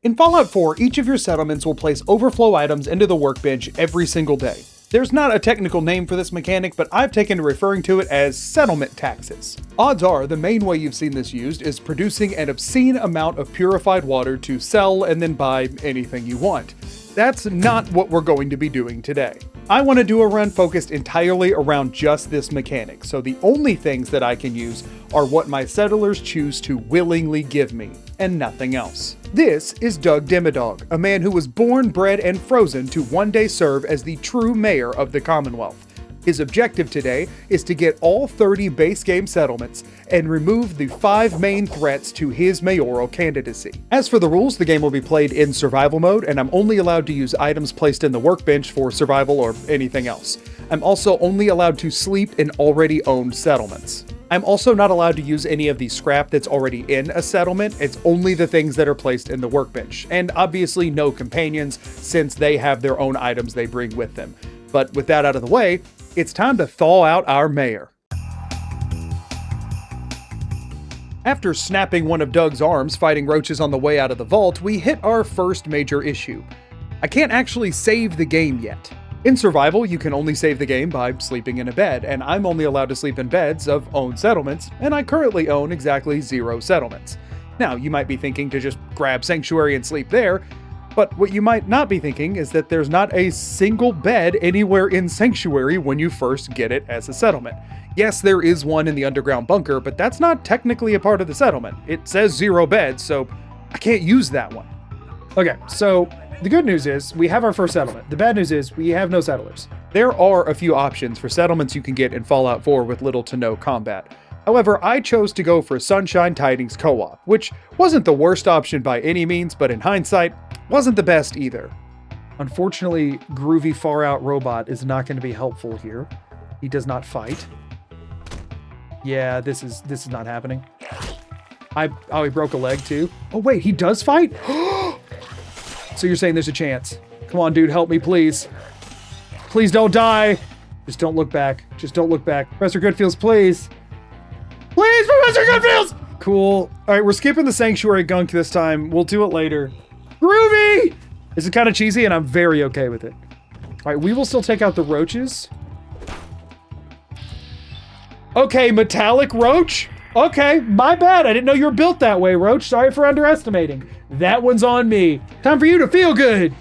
In Fallout 4, each of your settlements will place overflow items into the workbench every single day. There's not a technical name for this mechanic, but I've taken to referring to it as settlement taxes. Odds are the main way you've seen this used is producing an obscene amount of purified water to sell and then buy anything you want. That's not what we're going to be doing today. I want to do a run focused entirely around just this mechanic, so the only things that I can use are what my settlers choose to willingly give me, and nothing else. This is Doug Dimmadog, a man who was born, bred, and frozen to one day serve as the true mayor of the Commonwealth. His objective today is to get all 30 base game settlements and remove the 5 main threats to his mayoral candidacy. As for the rules, the game will be played in survival mode, and I'm only allowed to use items placed in the workbench for survival or anything else. I'm also only allowed to sleep in already owned settlements. I'm also not allowed to use any of the scrap that's already in a settlement. It's only the things that are placed in the workbench, and obviously no companions since they have their own items they bring with them. But with that out of the way, it's time to thaw out our mayor. After snapping one of Doug's arms fighting roaches on the way out of the vault, we hit our first major issue. I can't actually save the game yet. In survival, you can only save the game by sleeping in a bed, and I'm only allowed to sleep in beds of owned settlements, and I currently own exactly 0 settlements. Now, you might be thinking to just grab Sanctuary and sleep there, but what you might not be thinking is that there's not a single bed anywhere in Sanctuary when you first get it as a settlement. Yes, there is one in the underground bunker, but that's not technically a part of the settlement. It says 0 beds, so I can't use that one. Okay, so the good news is we have our first settlement. The bad news is we have no settlers. There are a few options for settlements you can get in Fallout 4 with little to no combat. However, I chose to go for Sunshine Tidings Co-op, which wasn't the worst option by any means, but in hindsight, wasn't the best either. Unfortunately, Groovy Far Out Robot is not going to be helpful here. He does not fight. Yeah, this is not happening. Oh, he broke a leg too. Oh wait, he does fight? So you're saying there's a chance. Come on, dude, help me, please. Please don't die. Just don't look back. Just don't look back. Professor Goodfields, please. Please, Professor Goodfields! Cool. All right, we're skipping the Sanctuary gunk this time. We'll do it later. Groovy! This is kind of cheesy, and I'm very okay with it. All right, we will still take out the roaches. Okay, metallic roach? Okay, my bad. I didn't know you were built that way, Roach. Sorry for underestimating. That one's on me. Time for you to feel good.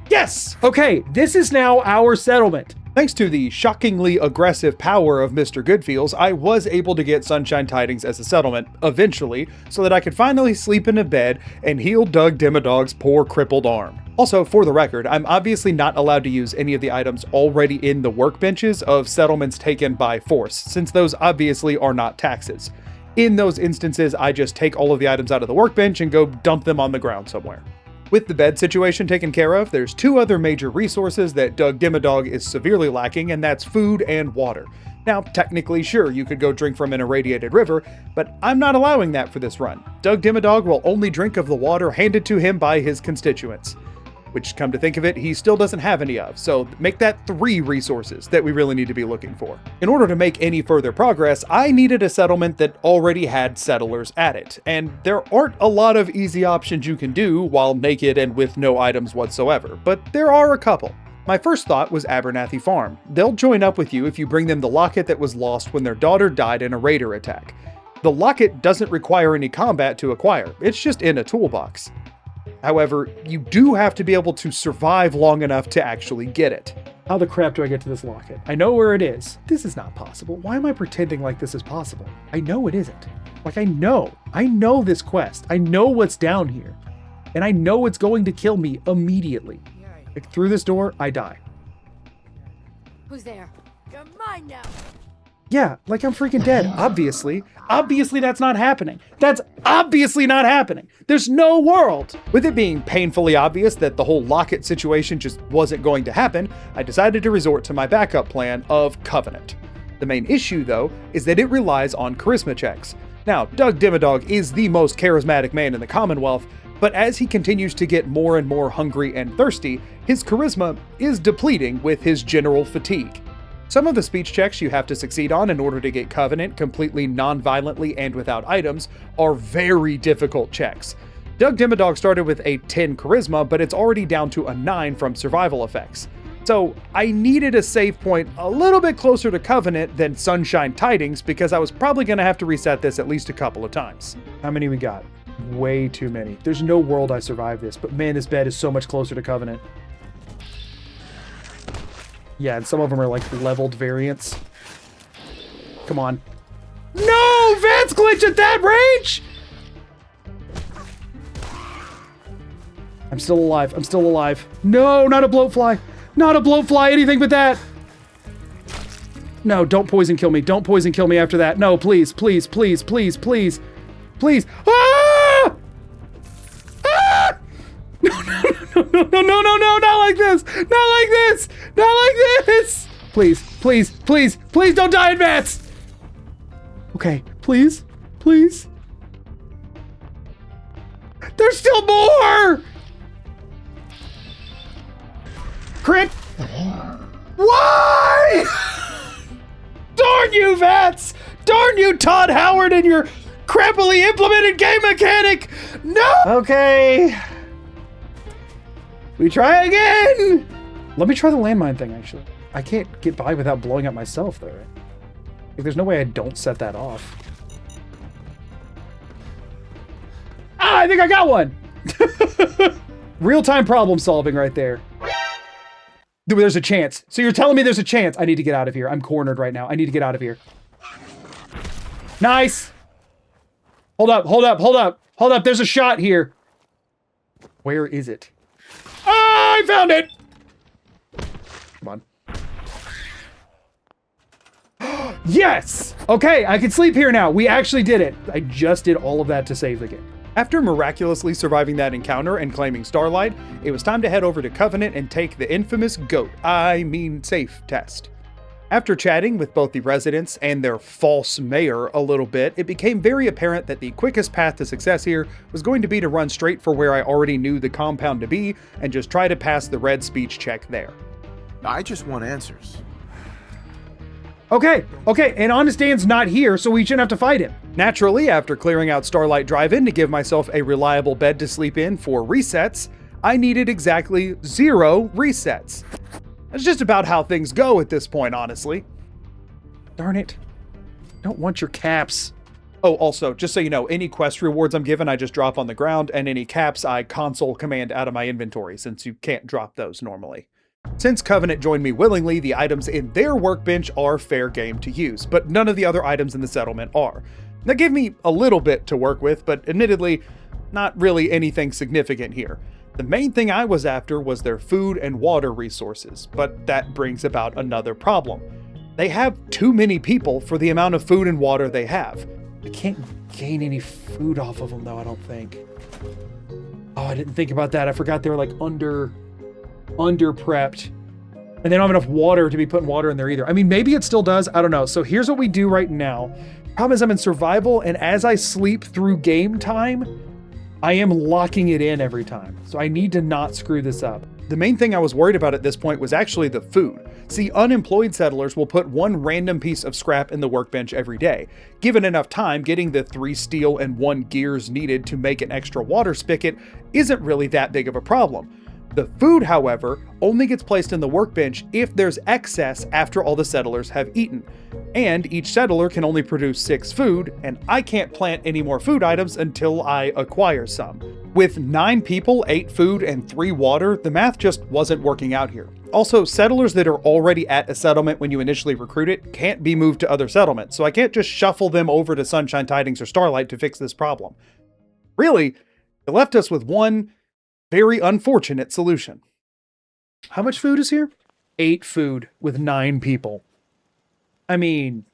Yes! Okay, this is now our settlement. Thanks to the shockingly aggressive power of Mr. Goodfields, I was able to get Sunshine Tidings as a settlement, eventually, so that I could finally sleep in a bed and heal Doug Dimmadog's poor crippled arm. Also, for the record, I'm obviously not allowed to use any of the items already in the workbenches of settlements taken by force, since those obviously are not taxes. In those instances, I just take all of the items out of the workbench and go dump them on the ground somewhere. With the bed situation taken care of, there's 2 other major resources that Doug Dimmadog is severely lacking, and that's food and water. Now, technically, sure, you could go drink from an irradiated river, but I'm not allowing that for this run. Doug Dimmadog will only drink of the water handed to him by his constituents. Which, come to think of it, he still doesn't have any of, so make that 3 resources that we really need to be looking for. In order to make any further progress, I needed a settlement that already had settlers at it, and there aren't a lot of easy options you can do while naked and with no items whatsoever, but there are a couple. My first thought was Abernathy Farm. They'll join up with you if you bring them the locket that was lost when their daughter died in a raider attack. The locket doesn't require any combat to acquire, it's just in a toolbox. However, you do have to be able to survive long enough to actually get it. How the crap do I get to this locket? I know where it is. This is not possible. Why am I pretending like this is possible? I know it isn't. Like, I know this quest. I know what's down here. And I know it's going to kill me immediately. Like, through this door, I die. Who's there? You're mine now. Yeah, like I'm freaking dead, obviously. Obviously that's not happening. That's obviously not happening. There's no world. With it being painfully obvious that the whole locket situation just wasn't going to happen, I decided to resort to my backup plan of Covenant. The main issue, though, is that it relies on charisma checks. Now, Doug Dimmadog is the most charismatic man in the Commonwealth, but as he continues to get more and more hungry and thirsty, his charisma is depleting with his general fatigue. Some of the speech checks you have to succeed on in order to get Covenant completely non-violently and without items are very difficult checks. Doug Dimmadog started with a 10 charisma, but it's already down to a 9 from survival effects. So I needed a save point a little bit closer to Covenant than Sunshine Tidings because I was probably going to have to reset this at least a couple of times. How many we got? Way too many. There's no world I survive this, but man, this bed is so much closer to Covenant. Yeah, and some of them are like leveled variants. Come on. No! Vance glitch at that range! I'm still alive. I'm still alive. No, not a bloatfly. Not a bloatfly, anything but that. No, don't poison kill me. Don't poison kill me after that. No, please, please, please, please, please. Please. Ah! Ah! No, not like this. Not like this. Not like this. Please, please, please, please don't die in Vats. Okay, please, please. There's still more. Crit. Why? Darn you, Vats. Darn you, Todd Howard, and your crappily implemented game mechanic. No. Okay. We try again. Let me try the landmine thing, actually. I can't get by without blowing up myself, though, right? Like, there's no way I don't set that off. Ah, I think I got one! Real-time problem solving right there. There's a chance. So you're telling me there's a chance. I need to get out of here. I'm cornered right now. I need to get out of here. Nice! Hold up, hold up, hold up. Hold up, there's a shot here. Where is it? Ah, I found it! Come on. Yes! Okay, I can sleep here now. We actually did it. I just did all of that to save the game. After miraculously surviving that encounter and claiming Starlight, it was time to head over to Covenant and take the infamous safe test. After chatting with both the residents and their false mayor a little bit, it became very apparent that the quickest path to success here was going to be to run straight for where I already knew the compound to be and just try to pass the red speech check there. I just want answers. Okay, and Honest Dan's not here, so we shouldn't have to fight him. Naturally, after clearing out Starlight Drive-In to give myself a reliable bed to sleep in for resets, I needed exactly 0 resets. That's just about how things go at this point, honestly. Darn it. Don't want your caps. Oh, also, just so you know, any quest rewards I'm given, I just drop on the ground, and any caps I console command out of my inventory, since you can't drop those normally. Since Covenant joined me willingly, the items in their workbench are fair game to use, but none of the other items in the settlement are. That gave me a little bit to work with, but admittedly, not really anything significant here. The main thing I was after was their food and water resources, but that brings about another problem. They have too many people for the amount of food and water they have. I can't gain any food off of them, though, I don't think. Oh, I didn't think about that. I forgot they were like under prepped. And they don't have enough water to be putting water in there either. I mean, maybe it still does. I don't know. So here's what we do right now. Problem is I'm in survival, and as I sleep through game time, I am locking it in every time. So I need to not screw this up. The main thing I was worried about at this point was actually the food. See, unemployed settlers will put one random piece of scrap in the workbench every day. Given enough time, getting the 3 steel and 1 gears needed to make an extra water spigot isn't really that big of a problem. The food, however, only gets placed in the workbench if there's excess after all the settlers have eaten. And each settler can only produce 6 food, and I can't plant any more food items until I acquire some. With 9 people, 8 food, and 3 water, the math just wasn't working out here. Also, settlers that are already at a settlement when you initially recruit it can't be moved to other settlements, so I can't just shuffle them over to Sunshine Tidings or Starlight to fix this problem. Really, it left us with one very unfortunate solution. How much food is here? 8 food with 9 people. I mean,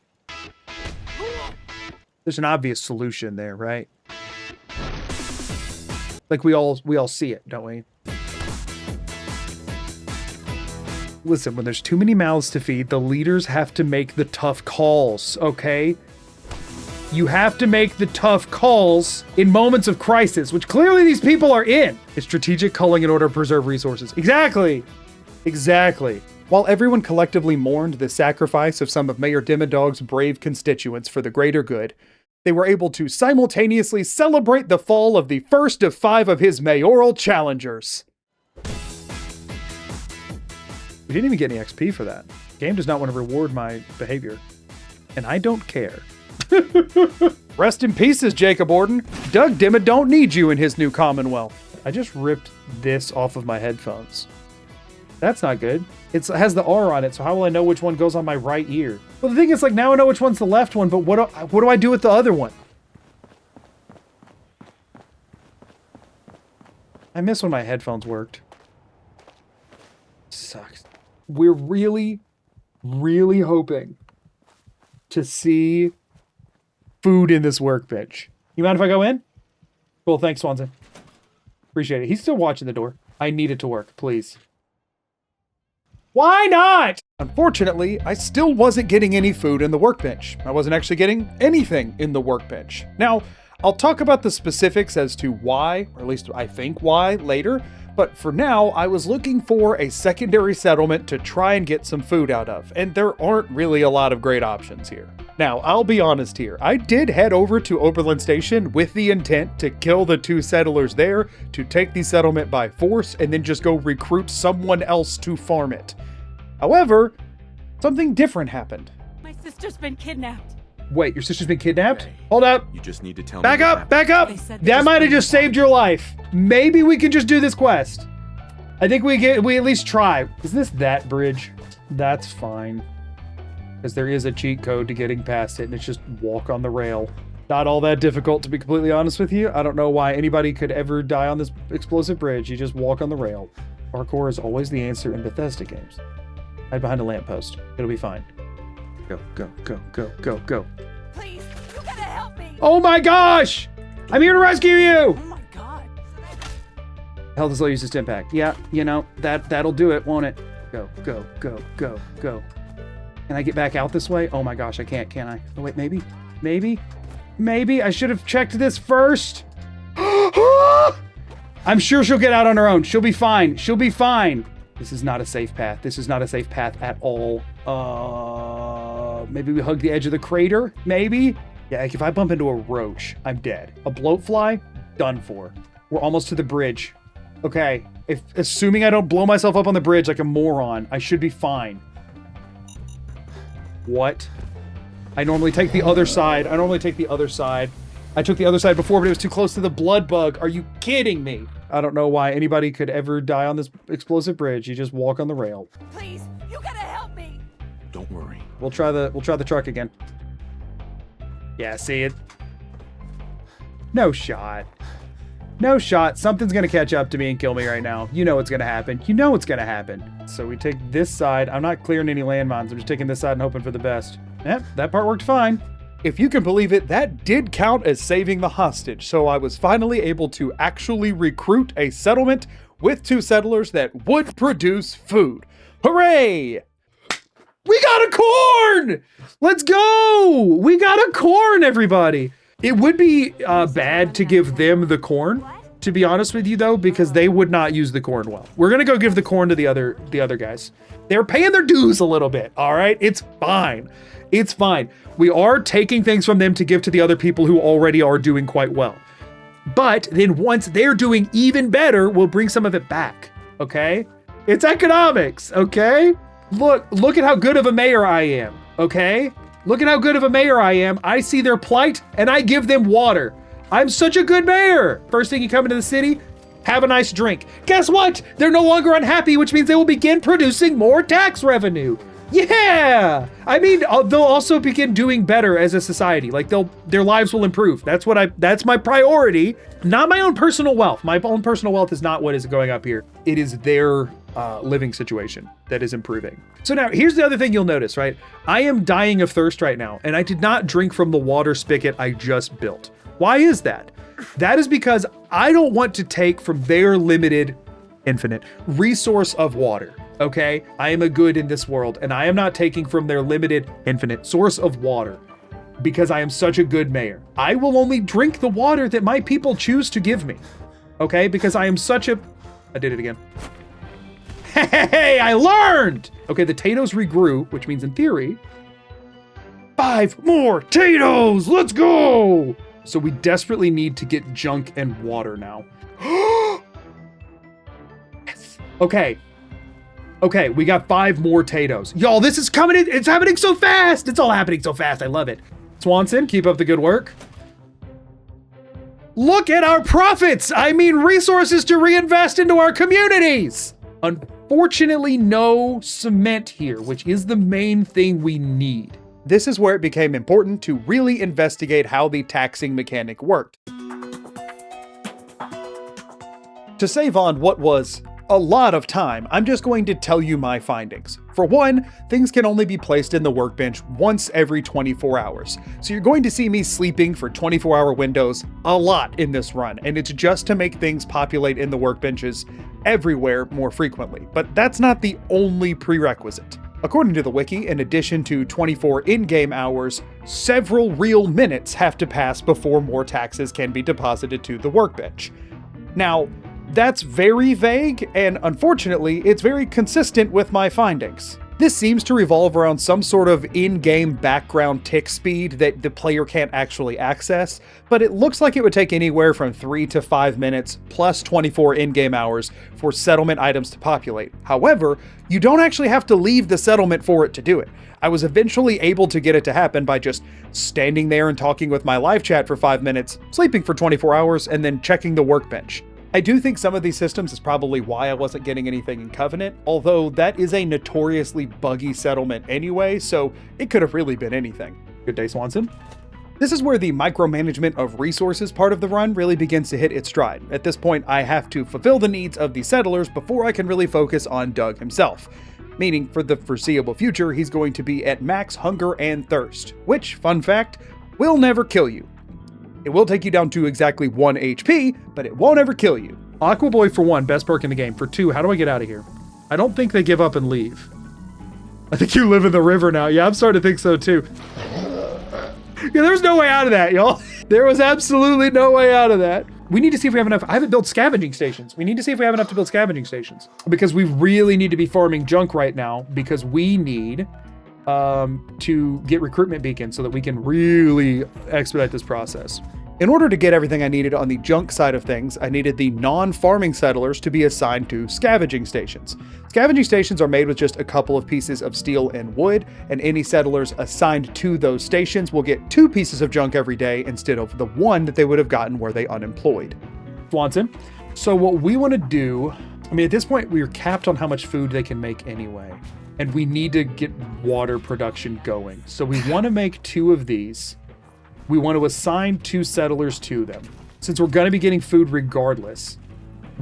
there's an obvious solution there, right? Like we all see it, don't we? Listen, when there's too many mouths to feed, the leaders have to make the tough calls, okay? You have to make the tough calls in moments of crisis, which clearly these people are in. It's strategic culling in order to preserve resources. Exactly. While everyone collectively mourned the sacrifice of some of Mayor Dimmadog's brave constituents for the greater good, they were able to simultaneously celebrate the fall of the first of 5 of his mayoral challengers. We didn't even get any XP for that. The game does not want to reward my behavior. And I don't care. Rest in pieces, Jacob Orden. Doug Dimma don't need you in his new Commonwealth. I just ripped this off of my headphones. That's not good. It has the R on it, so how will I know which one goes on my right ear? Well, the thing is, like, now I know which one's the left one, but what do I do with the other one? I miss when my headphones worked. Sucks. We're really, really hoping to see food in this workbench. You mind if I go in? Cool, thanks, Swanson. Appreciate it. He's still watching the door. I need it to work, please. Why not? Unfortunately, I still wasn't getting any food in the workbench. I wasn't actually getting anything in the workbench. Now, I'll talk about the specifics as to why, or at least I think why, later, but for now, I was looking for a secondary settlement to try and get some food out of, and there aren't really a lot of great options here. Now, I'll be honest here, I did head over to Oberlin Station with the intent to kill the 2 settlers there, to take the settlement by force, and then just go recruit someone else to farm it. However, something different happened. My sister's been kidnapped. Wait, your sister's been kidnapped? Okay. Hold up. You just need to tell Back me. what up, happened. back up. They said they That just might have bring just it back. saved your life. Maybe we can just do this quest. I think we at least try. Is this that bridge? That's fine. Because there is a cheat code to getting past it, and it's just walk on the rail. Not all that difficult, to be completely honest with you. I don't know why anybody could ever die on this explosive bridge. You just walk on the rail. Parkour is always the answer in Bethesda games. Hide behind a lamppost. It'll be fine. Go, go, go, go, go, go. Please, you gotta help me. Oh my gosh! I'm here to rescue you! Oh my god. Health is low, use this 10 pack. Yeah, you know, that'll do it, won't it? Go, go, go, go, go. Can I get back out this way? Oh my gosh, I can't, can I? Oh wait, maybe? Maybe? Maybe? I should have checked this first. I'm sure she'll get out on her own. She'll be fine. She'll be fine. This is not a safe path. This is not a safe path at all. Maybe we hug the edge of the crater? Maybe? Yeah, like if I bump into a roach, I'm dead. A bloatfly? Done for. We're almost to the bridge. Okay, assuming I don't blow myself up on the bridge like a moron, I should be fine. What? I normally take the other side. I took the other side before, but it was too close to the blood bug. Are you kidding me? I don't know why anybody could ever die on this explosive bridge. You just walk on the rail. Please, you gotta help me. Don't worry. We'll try the truck again. Yeah, see it. No shot. No shot. Something's gonna catch up to me and kill me right now. You know what's gonna happen. You know what's gonna happen. So we take this side. I'm not clearing any landmines. I'm just taking this side and hoping for the best. Yep, that part worked fine. If you can believe it, that did count as saving the hostage, so I was finally able to actually recruit a settlement with 2 settlers that would produce food. Hooray! We got a corn! Let's go! We got a corn, everybody! It would be bad to give them the corn, to be honest with you, though, because they would not use the corn well. We're gonna go give the corn to the other guys. They're paying their dues a little bit, all right? It's fine. It's fine. We are taking things from them to give to the other people who already are doing quite well. But then once they're doing even better, we'll bring some of it back, okay? It's economics, okay? Look at how good of a mayor I am, okay? Look at how good of a mayor I am. I see their plight and I give them water. I'm such a good mayor. First thing you come into the city, have a nice drink. Guess what? They're no longer unhappy, which means they will begin producing more tax revenue. Yeah! I mean, they'll also begin doing better as a society. Like their lives will improve. That's my priority. Not my own personal wealth. My own personal wealth is not what is going up here. It is their living situation that is improving. So now here's the other thing you'll notice, right? I am dying of thirst right now, and I did not drink from the water spigot I just built. Why is that? That is because I don't want to take from their limited, infinite resource of water. Okay, I am a good in this world, and I am not taking from their limited, infinite source of water because I am such a good mayor. I will only drink the water that my people choose to give me. Okay, because I am such a... I did it again. Hey, I learned! Okay, the potatoes regrew, which means in theory, 5 more potatoes! Let's go! So we desperately need to get junk and water now. Yes. Okay. Okay, we got 5 more potatoes. Y'all, this is coming in. It's happening so fast. It's all happening so fast. I love it. Swanson, keep up the good work. Look at our profits. I mean, resources to reinvest into our communities. Unfortunately, no cement here, which is the main thing we need. This is where it became important to really investigate how the taxing mechanic worked. To save on what was a lot of time, I'm just going to tell you my findings. For one, things can only be placed in the workbench once every 24 hours. So you're going to see me sleeping for 24-hour windows a lot in this run, and it's just to make things populate in the workbenches everywhere more frequently. But that's not the only prerequisite. According to the wiki, in addition to 24 in-game hours, several real minutes have to pass before more taxes can be deposited to the workbench. Now, that's very vague, and unfortunately, it's very consistent with my findings. This seems to revolve around some sort of in-game background tick speed that the player can't actually access, but it looks like it would take anywhere from 3 to 5 minutes plus 24 in-game hours for settlement items to populate. However, you don't actually have to leave the settlement for it to do it. I was eventually able to get it to happen by just standing there and talking with my live chat for 5 minutes, sleeping for 24 hours, and then checking the workbench. I do think some of these systems is probably why I wasn't getting anything in Covenant, although that is a notoriously buggy settlement anyway, so it could have really been anything. Good day, Swanson. This is where the micromanagement of resources part of the run really begins to hit its stride. At this point, I have to fulfill the needs of the settlers before I can really focus on Doug himself. Meaning, for the foreseeable future, he's going to be at max hunger and thirst, which, fun fact, will never kill you. It will take you down to exactly 1 HP, but it won't ever kill you. Aqua Boy for 1, best perk in the game. For 2, how do I get out of here? I don't think they give up and leave. I think you live in the river now. Yeah, I'm starting to think so too. Yeah, there's no way out of that, y'all. There was absolutely no way out of that. We need to see if we have enough. I haven't built scavenging stations. We need to see if we have enough to build scavenging stations. Because we really need to be farming junk right now because we need to get recruitment beacons so that we can really expedite this process. In order to get everything I needed on the junk side of things, I needed the non-farming settlers to be assigned to scavenging stations. Scavenging stations are made with just a couple of pieces of steel and wood, and any settlers assigned to those stations will get 2 pieces of junk every day instead of the 1 that they would have gotten were they unemployed. Swanson, so what we want to do, I mean, at this point, we're capped on how much food they can make anyway, and we need to get water production going. So we want to make 2 of these. We want to assign 2 settlers to them. Since we're going to be getting food regardless,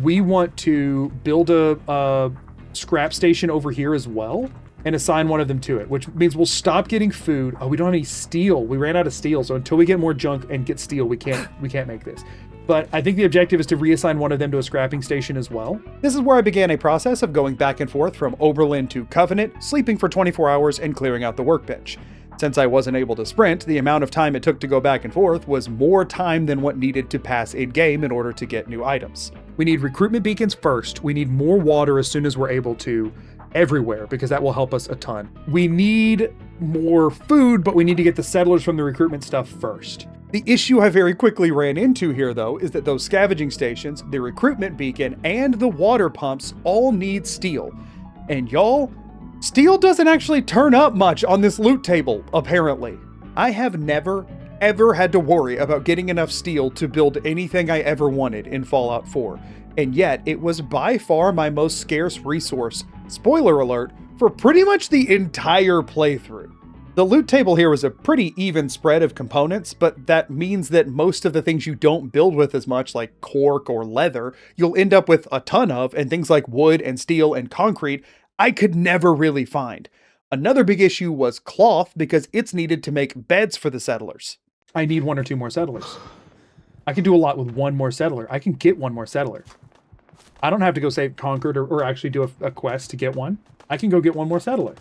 we want to build a scrap station over here as well and assign one of them to it, which means we'll stop getting food. Oh, we don't have any steel. We ran out of steel. So until we get more junk and get steel, we can't make this. But I think the objective is to reassign one of them to a scrapping station as well. This is where I began a process of going back and forth from Oberlin to Covenant, sleeping for 24 hours and clearing out the workbench. Since I wasn't able to sprint, the amount of time it took to go back and forth was more time than what needed to pass in-game in order to get new items. We need recruitment beacons first. We need more water as soon as we're able to everywhere because that will help us a ton. We need more food, but we need to get the settlers from the recruitment stuff first. The issue I very quickly ran into here, though, is that those scavenging stations, the recruitment beacon, and the water pumps all need steel. And y'all, steel doesn't actually turn up much on this loot table, apparently. I have never, ever had to worry about getting enough steel to build anything I ever wanted in Fallout 4, and yet it was by far my most scarce resource, spoiler alert, for pretty much the entire playthrough. The loot table here was a pretty even spread of components, but that means that most of the things you don't build with as much, like cork or leather, you'll end up with a ton of, and things like wood and steel and concrete, I could never really find. Another big issue was cloth because it's needed to make beds for the settlers. I need 1 or 2 more settlers. I can do a lot with 1 more settler. I can get 1 more settler. I don't have to go save Concord or actually do a quest to get one. I can go get 1 more settler.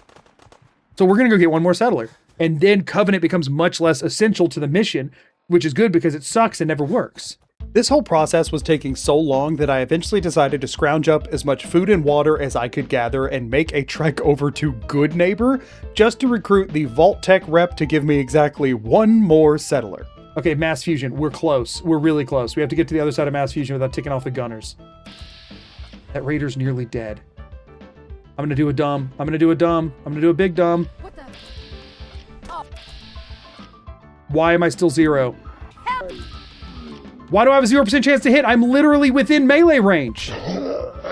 So we're going to go get 1 more settler. And then Covenant becomes much less essential to the mission, which is good because it sucks and never works. This whole process was taking so long that I eventually decided to scrounge up as much food and water as I could gather and make a trek over to Good Neighbor just to recruit the Vault Tech rep to give me exactly one more settler. Okay, mass fusion. We're close. We're really close. We have to get to the other side of mass fusion without ticking off the gunners. That raider's nearly dead. I'm gonna do a dumb. I'm gonna do a dumb. I'm gonna do a big dumb. What the? Oh, Why am I still 0? Why do I have a 0% chance to hit? I'm literally within melee range.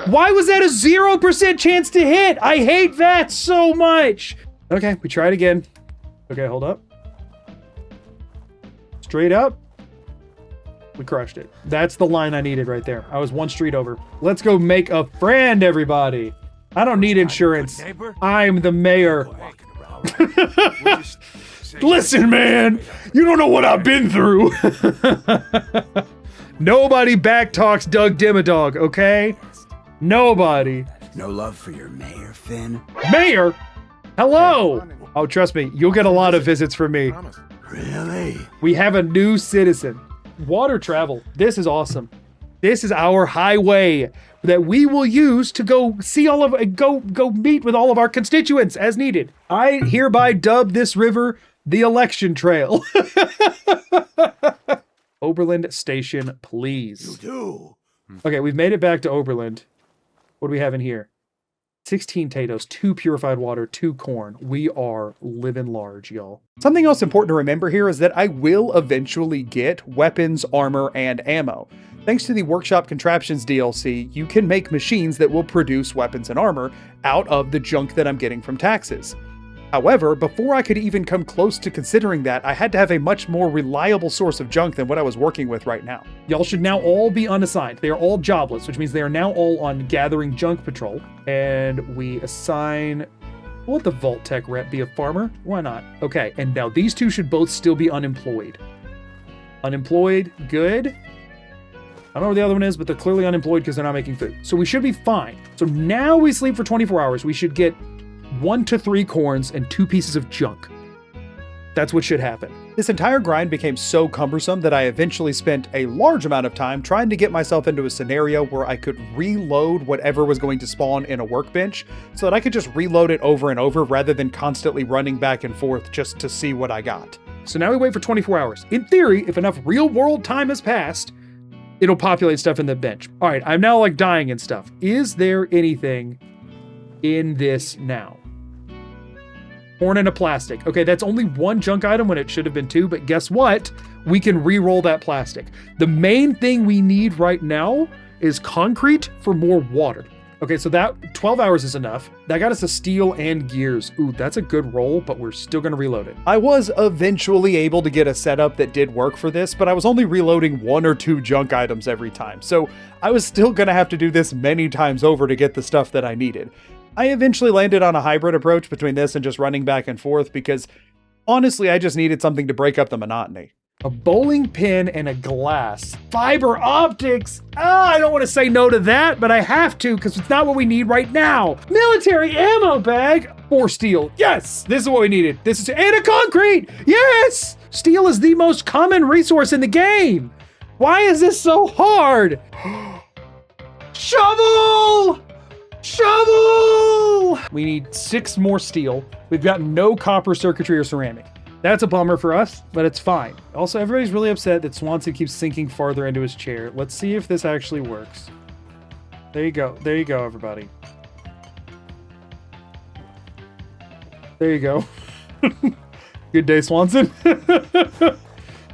Why was that a 0% chance to hit? I hate that so much. Okay, we try it again. Okay, hold up. Straight up. We crushed it. That's the line I needed right there. I was one street over. Let's go make a friend, everybody. I don't need insurance. I'm the mayor. Listen, man, you don't know what I've been through. Nobody backtalks Doug Dimmadog, okay? Nobody. No love for your mayor, Finn? Mayor? Hello. Oh, trust me, you'll get a lot of visits from me. Promise. Really? We have a new citizen. Water travel. This is awesome. This is our highway that we will use to go see all of, go meet with all of our constituents as needed. I hereby dub this river the election trail. Oberland Station, please. Do. Okay, we've made it back to Oberland. What do we have in here? 16 potatoes, 2 purified water, 2 corn. We are living large, y'all. Something else important to remember here is that I will eventually get weapons, armor, and ammo. Thanks to the Workshop Contraptions DLC, you can make machines that will produce weapons and armor out of the junk that I'm getting from taxes. However, before I could even come close to considering that, I had to have a much more reliable source of junk than what I was working with right now. Y'all should now all be unassigned. They are all jobless, which means they are now all on gathering junk patrol. And we assign, will let the Vault Tech rep be a farmer? Why not? Okay, and now these two should both still be unemployed. Unemployed, good. I don't know where the other one is, but they're clearly unemployed because they're not making food. So we should be fine. So now we sleep for 24 hours. We should get 1 to 3 corns and 2 pieces of junk. That's what should happen. This entire grind became so cumbersome that I eventually spent a large amount of time trying to get myself into a scenario where I could reload whatever was going to spawn in a workbench so that I could just reload it over and over rather than constantly running back and forth just to see what I got. So now we wait for 24 hours. In theory, if enough real world time has passed, it'll populate stuff in the bench. All right, I'm now like dying and stuff. Is there anything in this now? Corn in a plastic. Okay, that's only 1 junk item when it should have been 2, but guess what? We can re-roll that plastic. The main thing we need right now is concrete for more water. Okay, so that 12 hours is enough. That got us a steel and gears. Ooh, that's a good roll, but we're still gonna reload it. I was eventually able to get a setup that did work for this, but I was only reloading 1 or 2 junk items every time, so I was still gonna have to do this many times over to get the stuff that I needed. I eventually landed on a hybrid approach between this and just running back and forth because, honestly, I just needed something to break up the monotony. A bowling pin and a glass. Fiber optics! I don't want to say no to that, but I have to because it's not what we need right now. Military ammo bag! 4 steel. Yes! This is what we needed. This is, and a concrete! Yes! Steel is the most common resource in the game! Why is this so hard? Shovel! Shovel! We need 6 more steel. We've got no copper circuitry or ceramic. That's a bummer for us, but it's fine. Also, everybody's really upset that Swanson keeps sinking farther into his chair. Let's see if this actually works. There you go. There you go, everybody. There you go. Good day, Swanson.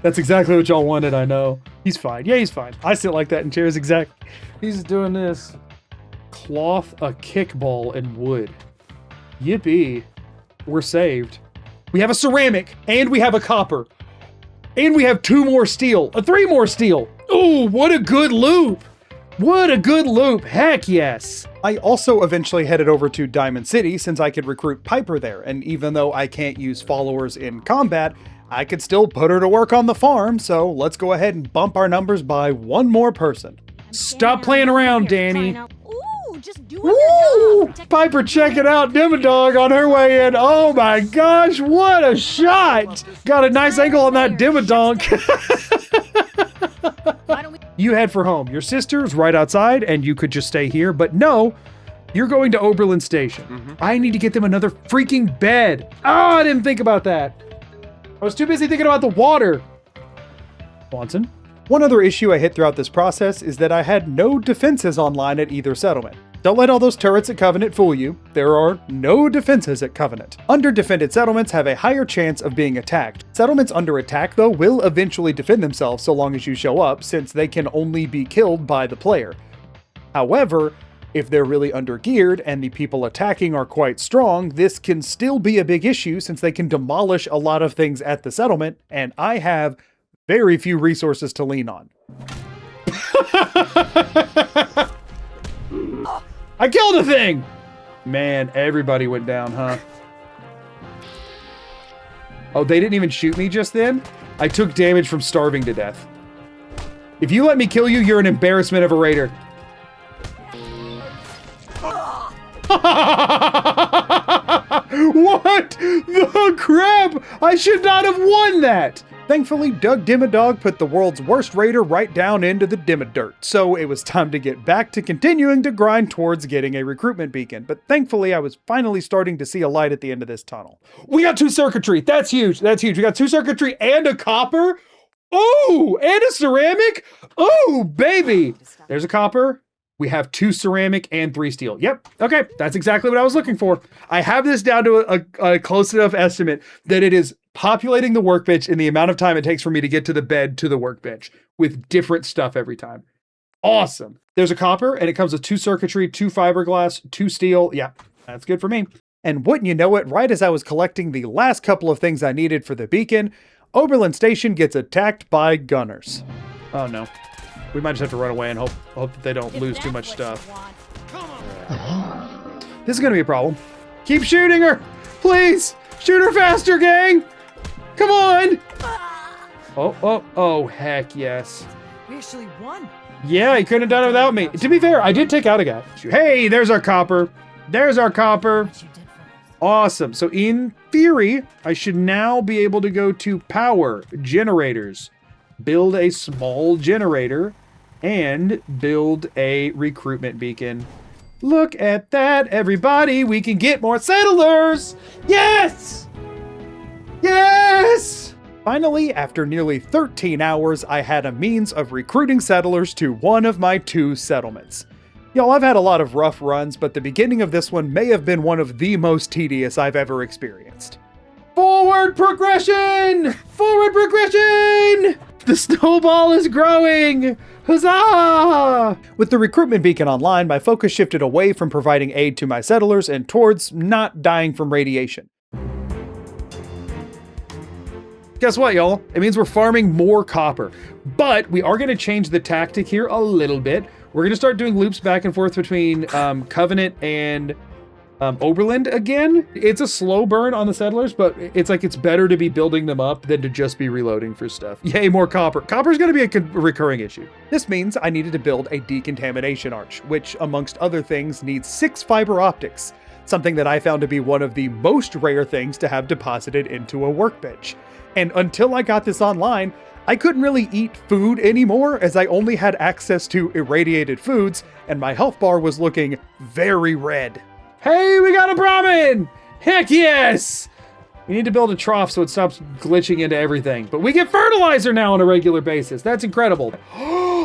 That's exactly what y'all wanted, I know. He's fine. Yeah, he's fine. I sit like that in chairs exactly. He's doing this. Cloth, a kickball, and wood. Yippee. We're saved. We have a ceramic, and we have a copper. And we have 2 more steel, 3 more steel. Ooh, what a good loop. What a good loop. Heck yes. I also eventually headed over to Diamond City since I could recruit Piper there, and even though I can't use followers in combat, I could still put her to work on the farm, so let's go ahead and bump our numbers by 1 more person. Stop playing around, Danny. Ooh, just doing your Ooh, job. Piper checking out Dimmadog on her way in. Oh my gosh, what a shot. Got a nice angle on that Dimmadonk. Why don't we? You head for home. Your sister's right outside, and you could just stay here. But no, you're going to Oberlin Station. I need to get them another freaking bed. Oh, I didn't think about that. I was too busy thinking about the water. Swanson? One other issue I hit throughout this process is that I had no defenses online at either settlement. Don't let all those turrets at Covenant fool you. There are no defenses at Covenant. Underdefended settlements have a higher chance of being attacked. Settlements under attack, though, will eventually defend themselves so long as you show up, since they can only be killed by the player. However, if they're really undergeared and the people attacking are quite strong, this can still be a big issue since they can demolish a lot of things at the settlement, and I have very few resources to lean on. I killed a thing! Man, everybody went down, huh? Oh, they didn't even shoot me just then? I took damage from starving to death. If you let me kill you, you're an embarrassment of a raider. What the crap? I should not have won that! Thankfully, Doug Dimmadog put the world's worst raider right down into the Dimmadirt, so it was time to get back to continuing to grind towards getting a recruitment beacon, but thankfully I was finally starting to see a light at the end of this tunnel. We got 2 circuitry. That's huge. That's huge. We got 2 circuitry and a copper. Oh, and a ceramic. Oh, baby. There's a copper. We have 2 ceramic and 3 steel. Yep. Okay. That's exactly what I was looking for. I have this down to a close enough estimate that it is populating the workbench in the amount of time it takes for me to get to the bed to the workbench with different stuff every time. Awesome. There's a copper and it comes with 2 circuitry, 2 fiberglass, 2 steel. Yeah, that's good for me. And wouldn't you know it, right as I was collecting the last couple of things I needed for the beacon, Oberlin Station gets attacked by gunners. Oh no. We might just have to run away and hope that they don't If lose too that's much what you stuff. want. This is gonna be a problem. Keep shooting her! Please! Shoot her faster, gang! Come on! Oh, heck yes. We actually won. Yeah, he couldn't have done it without me. To be fair, I did take out a guy. Hey, there's our copper. There's our copper. What you did for us. Awesome. So in theory, I should now be able to go to power, generators, build a small generator, and build a recruitment beacon. Look at that, everybody. We can get more settlers. Yes! Yes! Finally, after nearly 13 hours, I had a means of recruiting settlers to one of my 2 settlements. Y'all, I've had a lot of rough runs, but the beginning of this one may have been one of the most tedious I've ever experienced. Forward progression! Forward progression! The snowball is growing! Huzzah! With the recruitment beacon online, my focus shifted away from providing aid to my settlers and towards not dying from radiation. Guess what, y'all? It means we're farming more copper. But we are going to change the tactic here a little bit. We're going to start doing loops back and forth between Covenant and Oberland again. It's a slow burn on the settlers, but it's like it's better to be building them up than to just be reloading for stuff. Yay, more copper. Copper's going to be a recurring issue. This means I needed to build a decontamination arch, which, amongst other things, needs 6 fiber optics, something that I found to be one of the most rare things to have deposited into a workbench. And until I got this online, I couldn't really eat food anymore as I only had access to irradiated foods, and my health bar was looking very red. Hey, we got a Brahmin! Heck yes! We need to build a trough so it stops glitching into everything. But we get fertilizer now on a regular basis. That's incredible.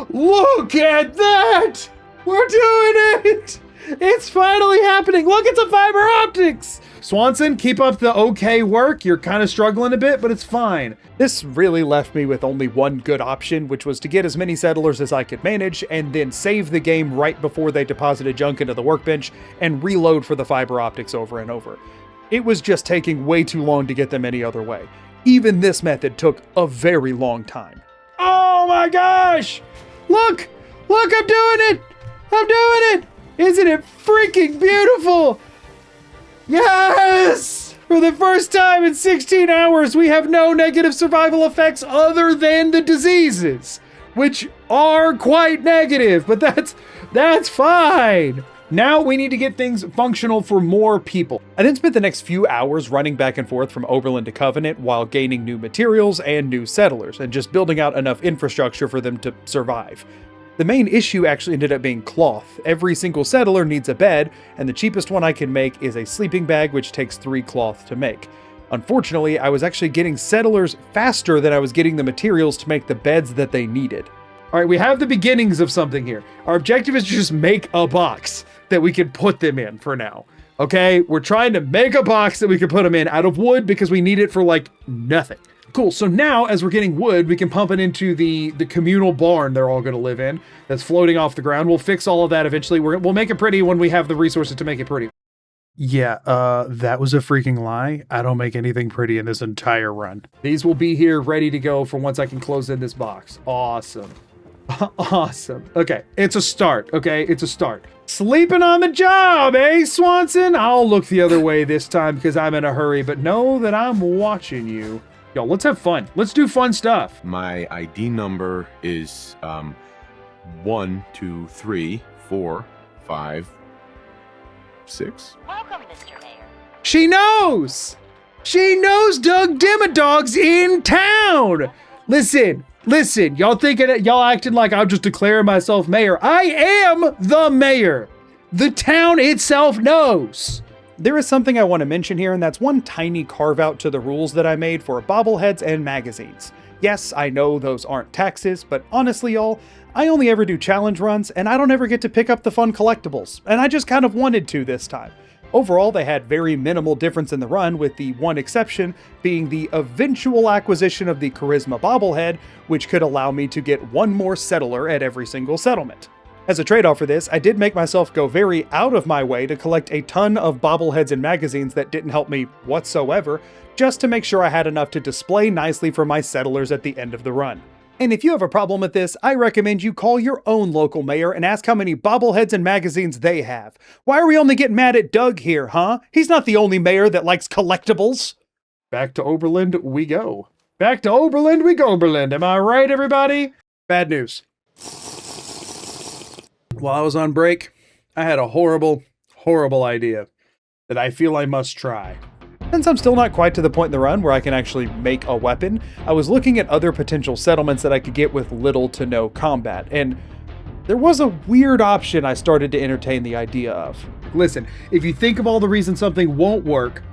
Look at that! We're doing it! It's finally happening. Look, it's a fiber optics! Swanson, keep up the okay work. You're kind of struggling a bit, but it's fine. This really left me with only one good option, which was to get as many settlers as I could manage and then save the game right before they deposited junk into the workbench and reload for the fiber optics over and over. It was just taking way too long to get them any other way. Even this method took a very long time. Oh my gosh! Look! Look, I'm doing it! I'm doing it! Isn't it freaking beautiful? Yes! For the first time in 16 hours, we have no negative survival effects other than the diseases, which are quite negative, but that's fine. Now we need to get things functional for more people. I then spent the next few hours running back and forth from Oberlin to Covenant while gaining new materials and new settlers, and just building out enough infrastructure for them to survive. The main issue actually ended up being cloth. Every single settler needs a bed, and the cheapest one I can make is a sleeping bag, which takes 3 cloth to make. Unfortunately, I was actually getting settlers faster than I was getting the materials to make the beds that they needed. All right, we have the beginnings of something here. Our objective is to just make a box that we can put them in for now. Okay, we're trying to make a box that we can put them in out of wood because we need it for like nothing. Cool, so now as we're getting wood, we can pump it into the communal barn they're all gonna live in that's floating off the ground. We'll fix all of that eventually. We'll make it pretty when we have the resources to make it pretty. Yeah, that was a freaking lie. I don't make anything pretty in this entire run. These will be here ready to go for once I can close in this box. Awesome. Awesome. Okay, it's a start, okay? It's a start. Sleeping on the job, eh, Swanson? I'll look the other way this time because I'm in a hurry, but know that I'm watching you. Yo, let's have fun. Let's do fun stuff. My ID number is 1, 2, 3, 4, 5, 6. Welcome, Mr. Mayor. She knows! She knows Doug Dimmadog's in town! Listen, y'all y'all acting like I'm just declaring myself mayor. I am the mayor! The town itself knows! There is something I want to mention here, and that's one tiny carve-out to the rules that I made for bobbleheads and magazines. Yes, I know those aren't taxes, but honestly, y'all, I only ever do challenge runs, and I don't ever get to pick up the fun collectibles, and I just kind of wanted to this time. Overall, they had very minimal difference in the run, with the one exception being the eventual acquisition of the Charisma bobblehead, which could allow me to get one more settler at every single settlement. As a trade-off for this, I did make myself go very out of my way to collect a ton of bobbleheads and magazines that didn't help me whatsoever, just to make sure I had enough to display nicely for my settlers at the end of the run. And if you have a problem with this, I recommend you call your own local mayor and ask how many bobbleheads and magazines they have. Why are we only getting mad at Doug here, huh? He's not the only mayor that likes collectibles. Back to Oberlin we go. Back to Oberlin we go, Oberlin. Am I right, everybody? Bad news. While I was on break, I had a horrible, horrible idea that I feel I must try. Since I'm still not quite to the point in the run where I can actually make a weapon, I was looking at other potential settlements that I could get with little to no combat, and there was a weird option I started to entertain the idea of. Listen, if you think of all the reasons something won't work,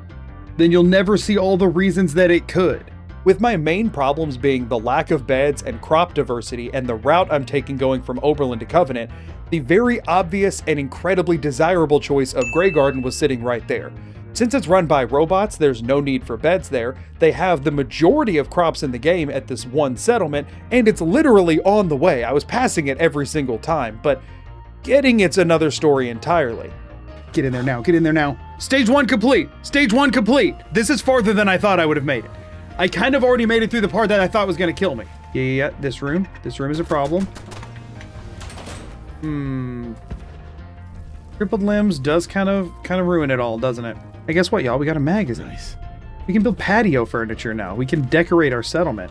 then you'll never see all the reasons that it could. With my main problems being the lack of beds and crop diversity and the route I'm taking going from Oberlin to Covenant, the very obvious and incredibly desirable choice of Grey Garden was sitting right there. Since it's run by robots, there's no need for beds there, they have the majority of crops in the game at this one settlement, and it's literally on the way. I was passing it every single time, but getting it's another story entirely. Get in there now, get in there now. Stage 1 complete, stage 1 complete. This is farther than I thought I would have made it. I kind of already made it through the part that I thought was gonna kill me. Yeah, this room is a problem. Crippled limbs does kind of ruin it all, doesn't it? Hey, guess what, y'all? We got a magazine. Nice. We can build patio furniture now. We can decorate our settlement.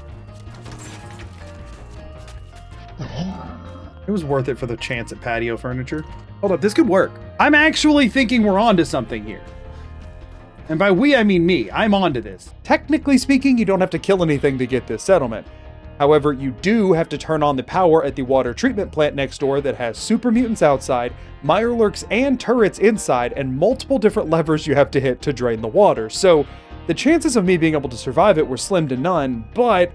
It was worth it for the chance at patio furniture. Hold up, this could work. I'm actually thinking we're onto something here. And by we, I mean me. I'm onto this. Technically speaking, you don't have to kill anything to get this settlement. However, you do have to turn on the power at the water treatment plant next door that has super mutants outside, mirelurks and turrets inside, and multiple different levers you have to hit to drain the water. So the chances of me being able to survive it were slim to none, but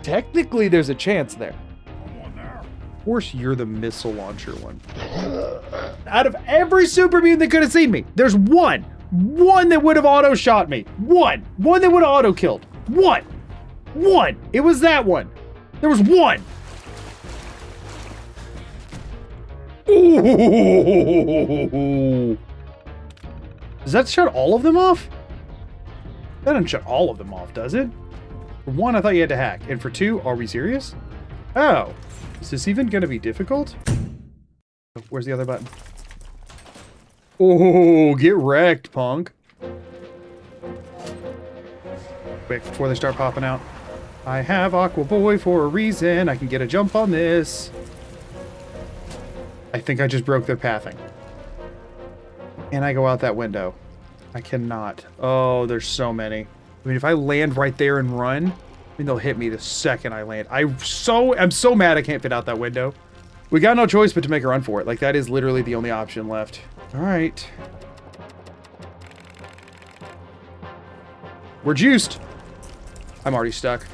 technically there's a chance there. Of course you're the missile launcher one. Out of every super mutant that could have seen me, there's one that would have auto shot me. One that would have auto killed. One. It was that one. There was one. Ooh. Does that shut all of them off? That doesn't shut all of them off, does it? For one, I thought you had to hack. And for two, are we serious? Oh. Is this even going to be difficult? Oh, where's the other button? Oh, get wrecked, punk. Quick, before they start popping out. I have Aqua Boy for a reason. I can get a jump on this. I think I just broke their pathing. And I go out that window. I cannot. Oh, there's so many. I mean, if I land right there and run, I mean, they'll hit me the second I land. I'm so mad I can't fit out that window. We got no choice but to make a run for it. Like, that is literally the only option left. All right. We're juiced. I'm already stuck.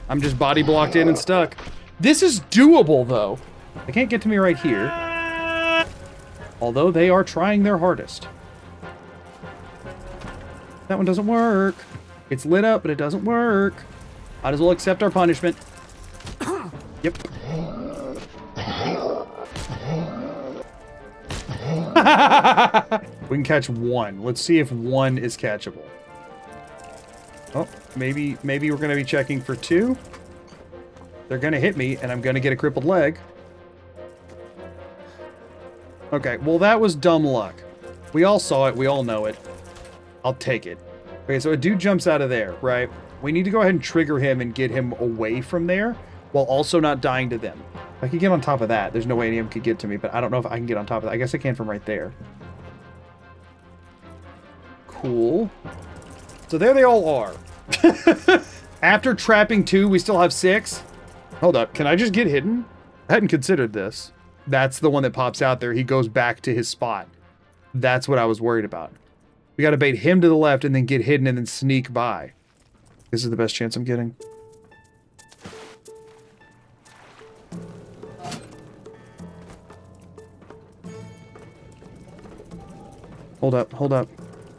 I'm just body blocked in and stuck. This is doable, though. They can't get to me right here. Although they are trying their hardest. That one doesn't work. It's lit up, but it doesn't work. Might as well accept our punishment. Yep. We can catch one. Let's see if one is catchable. Oh, maybe we're going to be checking for two. They're going to hit me, and I'm going to get a crippled leg. Okay, well, that was dumb luck. We all saw it. We all know it. I'll take it. Okay, so a dude jumps out of there, right? We need to go ahead and trigger him and get him away from there while also not dying to them. If I could get on top of that, there's no way any of them could get to me, but I don't know if I can get on top of that. I guess I can from right there. Cool. So there they all are. After trapping 2, we still have 6. Hold up. Can I just get hidden? I hadn't considered this. That's the one that pops out there. He goes back to his spot. That's what I was worried about. We got to bait him to the left and then get hidden and then sneak by. This is the best chance I'm getting. Hold up, hold up.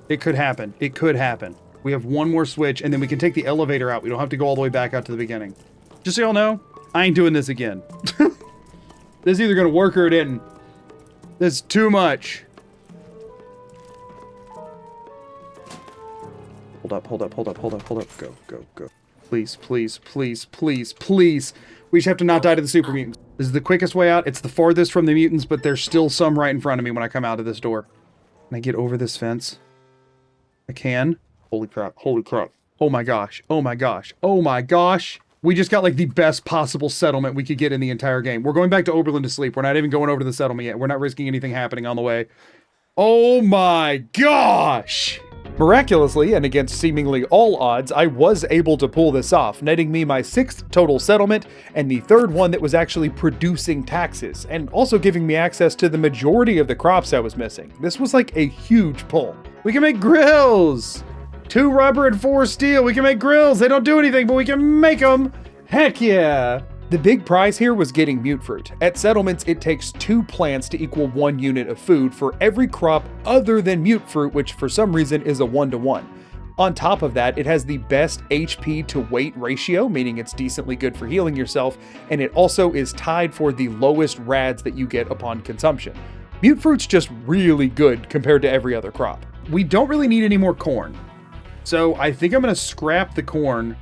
It could happen. It could happen. We have one more switch, and then we can take the elevator out. We don't have to go all the way back out to the beginning. Just so y'all know, I ain't doing this again. This is either going to work or it isn't. This is too much. Hold up, hold up, hold up, hold up, hold up. Go, go, go. Please, please, please, please, please. We just have to not die to the super mutants. This is the quickest way out. It's the farthest from the mutants, but there's still some right in front of me when I come out of this door. Can I get over this fence? I can. Holy crap, holy crap. Oh my gosh, oh my gosh, oh my gosh. We just got like the best possible settlement we could get in the entire game. We're going back to Oberlin to sleep. We're not even going over to the settlement yet. We're not risking anything happening on the way. Oh my gosh! Miraculously, and against seemingly all odds, I was able to pull this off, netting me my 6th total settlement, and the 3rd one that was actually producing taxes, and also giving me access to the majority of the crops I was missing. This was like a huge pull. We can make grills! 2 rubber and 4 steel. We can make grills. They don't do anything, but we can make them. Heck yeah! The big prize here was getting mute fruit. At settlements, it takes 2 plants to equal 1 unit of food for every crop other than mute fruit, which for some reason is a 1-to-1. On top of that, it has the best HP to weight ratio, meaning it's decently good for healing yourself, and it also is tied for the lowest rads that you get upon consumption. Mute fruit's just really good compared to every other crop. We don't really need any more corn. So I think I'm going to scrap the corn.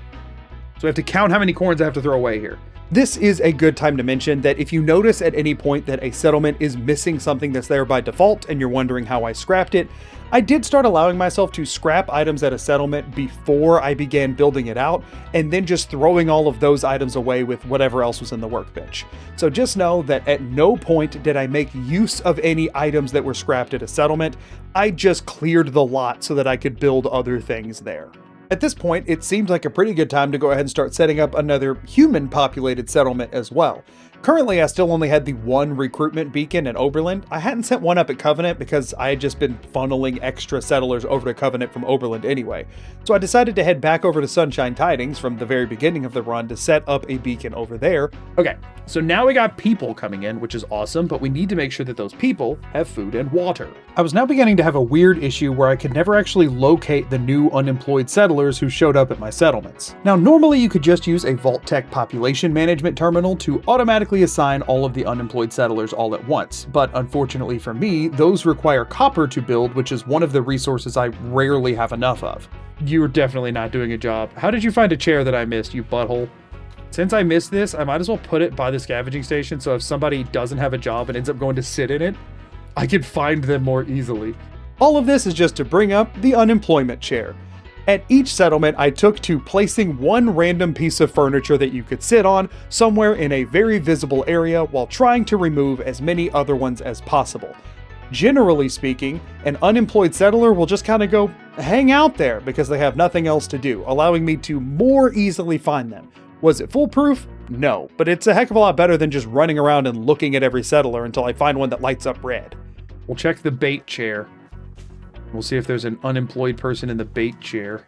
So I have to count how many corns I have to throw away here. This is a good time to mention that if you notice at any point that a settlement is missing something that's there by default and you're wondering how I scrapped it, I did start allowing myself to scrap items at a settlement before I began building it out, and then just throwing all of those items away with whatever else was in the workbench. So just know that at no point did I make use of any items that were scrapped at a settlement. I just cleared the lot so that I could build other things there. At this point, it seemed like a pretty good time to go ahead and start setting up another human-populated settlement as well. Currently, I still only had the 1 recruitment beacon in Oberlin. I hadn't set one up at Covenant because I had just been funneling extra settlers over to Covenant from Oberlin anyway. So I decided to head back over to Sunshine Tidings from the very beginning of the run to set up a beacon over there. Okay, so now we got people coming in, which is awesome, but we need to make sure that those people have food and water. I was now beginning to have a weird issue where I could never actually locate the new unemployed settlers who showed up at my settlements. Now, normally you could just use a Vault-Tec population management terminal to automatically assign all of the unemployed settlers all at once, but unfortunately for me, those require copper to build, which is one of the resources I rarely have enough of. You're definitely not doing a job. How did you find a chair that I missed, you butthole? Since I missed this, I might as well put it by the scavenging station so if somebody doesn't have a job and ends up going to sit in it, I can find them more easily. All of this is just to bring up the unemployment chair. At each settlement, I took to placing 1 random piece of furniture that you could sit on somewhere in a very visible area while trying to remove as many other ones as possible. Generally speaking, an unemployed settler will just kind of go hang out there because they have nothing else to do, allowing me to more easily find them. Was it foolproof? No, but it's a heck of a lot better than just running around and looking at every settler until I find one that lights up red. We'll check the bait chair. We'll see if there's an unemployed person in the bait chair.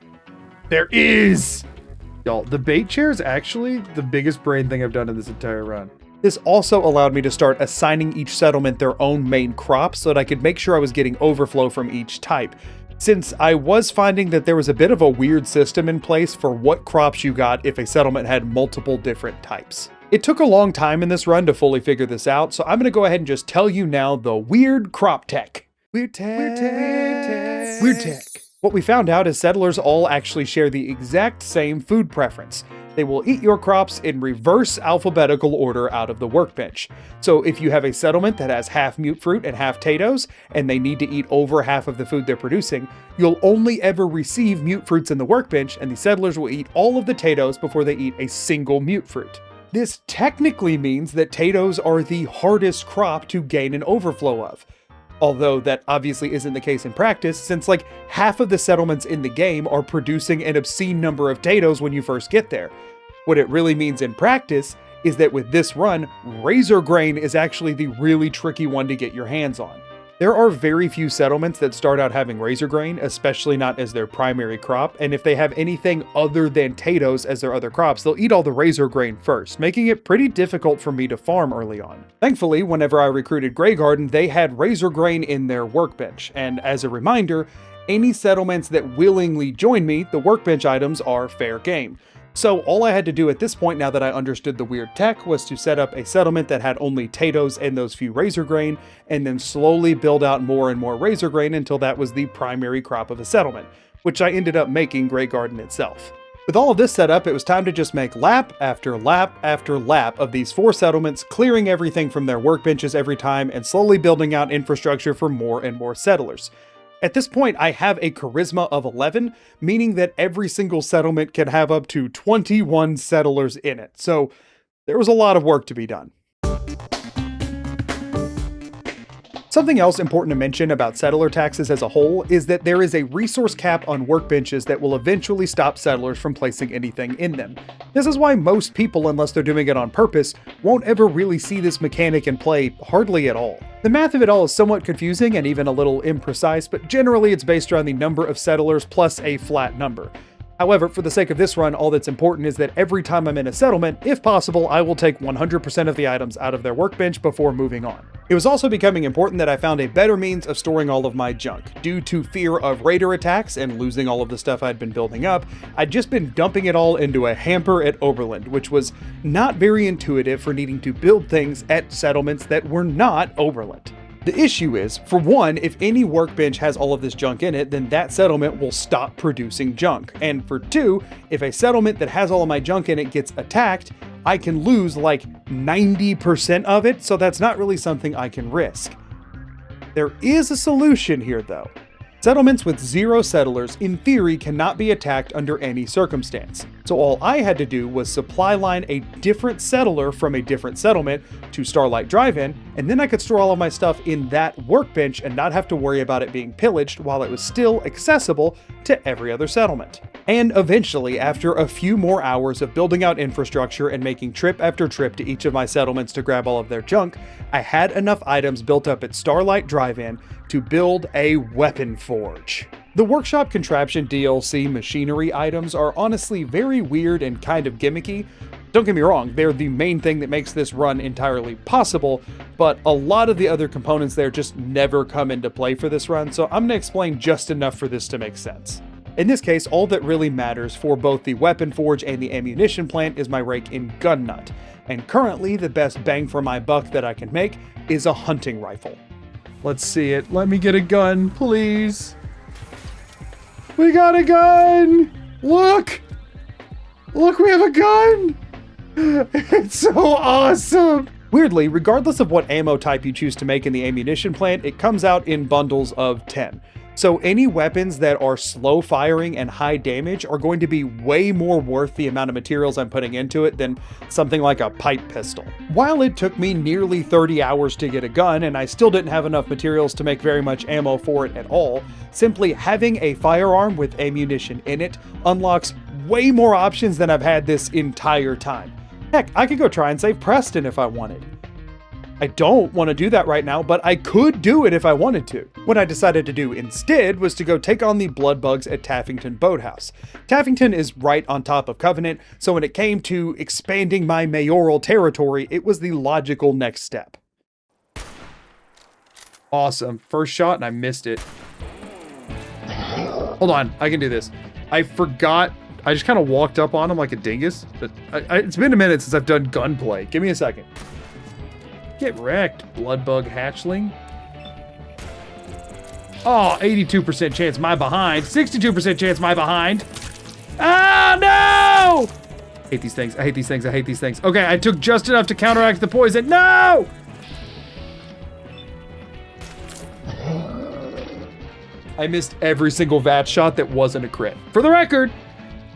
There is! Y'all, the bait chair is actually the biggest brain thing I've done in this entire run. This also allowed me to start assigning each settlement their own main crop so that I could make sure I was getting overflow from each type, since I was finding that there was a bit of a weird system in place for what crops you got if a settlement had multiple different types. It took a long time in this run to fully figure this out, so I'm going to go ahead and just tell you now the weird crop tech. Weird tech. Weird tech. What we found out is settlers all actually share the exact same food preference. They will eat your crops in reverse alphabetical order out of the workbench. So if you have a settlement that has half mute fruit and half potatoes, and they need to eat over half of the food they're producing, you'll only ever receive mute fruits in the workbench, and the settlers will eat all of the potatoes before they eat a single mute fruit. This technically means that potatoes are the hardest crop to gain an overflow of. Although that obviously isn't the case in practice, since like half of the settlements in the game are producing an obscene number of potatoes when you first get there. What it really means in practice is that with this run, razor grain is actually the really tricky one to get your hands on. There are very few settlements that start out having razor grain, especially not as their primary crop, and if they have anything other than potatoes as their other crops, they'll eat all the razor grain first, making it pretty difficult for me to farm early on. Thankfully, whenever I recruited Grey Garden, they had razor grain in their workbench, and as a reminder, any settlements that willingly join me, the workbench items are fair game. So all I had to do at this point, now that I understood the weird tech, was to set up a settlement that had only potatoes and those few razor grain, and then slowly build out more and more razor grain until that was the primary crop of a settlement, which I ended up making Grey Garden itself. With all of this set up, it was time to just make lap after lap after lap of these 4 settlements, clearing everything from their workbenches every time and slowly building out infrastructure for more and more settlers. At this point, I have a charisma of 11, meaning that every single settlement can have up to 21 settlers in it. So there was a lot of work to be done. Something else important to mention about settler taxes as a whole is that there is a resource cap on workbenches that will eventually stop settlers from placing anything in them. This is why most people, unless they're doing it on purpose, won't ever really see this mechanic in play hardly at all. The math of it all is somewhat confusing and even a little imprecise, but generally it's based around the number of settlers plus a flat number. However, for the sake of this run, all that's important is that every time I'm in a settlement, if possible, I will take 100% of the items out of their workbench before moving on. It was also becoming important that I found a better means of storing all of my junk. Due to fear of raider attacks and losing all of the stuff I'd been building up, I'd just been dumping it all into a hamper at Oberland, which was not very intuitive for needing to build things at settlements that were not Oberland. The issue is, for one, if any workbench has all of this junk in it, then that settlement will stop producing junk. And for two, if a settlement that has all of my junk in it gets attacked, I can lose like 90% of it, so that's not really something I can risk. There is a solution here though. Settlements with 0 settlers, in theory, cannot be attacked under any circumstance. So all I had to do was supply line a different settler from a different settlement to Starlight Drive-In, and then I could store all of my stuff in that workbench and not have to worry about it being pillaged while it was still accessible to every other settlement. And eventually, after a few more hours of building out infrastructure and making trip after trip to each of my settlements to grab all of their junk, I had enough items built up at Starlight Drive-In to build a weapon forge. The workshop contraption DLC machinery items are honestly very weird and kind of gimmicky. Don't get me wrong, they're the main thing that makes this run entirely possible, but a lot of the other components there just never come into play for this run, so I'm going to explain just enough for this to make sense. In this case, all that really matters for both the weapon forge and the ammunition plant is my rake in gun nut, and currently the best bang for my buck that I can make is a hunting rifle. Let's see it. Let me get a gun, please. We got a gun! Look! Look, we have a gun! It's so awesome! Weirdly, regardless of what ammo type you choose to make in the ammunition plant, it comes out in bundles of 10. So any weapons that are slow firing and high damage are going to be way more worth the amount of materials I'm putting into it than something like a pipe pistol. While it took me nearly 30 hours to get a gun and I still didn't have enough materials to make very much ammo for it at all, simply having a firearm with ammunition in it unlocks way more options than I've had this entire time. Heck, I could go try and save Preston if I wanted. I don't want to do that right now, but I could do it if I wanted to. What I decided to do instead was to go take on the blood bugs at Taffington Boathouse. Taffington is right on top of Covenant, so when it came to expanding my mayoral territory, it was the logical next step. Awesome. First shot and I missed it. Hold on, I can do this. I forgot. I just kind of walked up on him like a dingus. But it's been a minute since I've done gunplay. Give me a second. Get wrecked, bloodbug hatchling. Oh, 82% chance my behind. 62% chance my behind. Ah, no! I hate these things. I hate these things. I hate these things. Okay, I took just enough to counteract the poison. No! I missed every single VAT shot that wasn't a crit. For the record,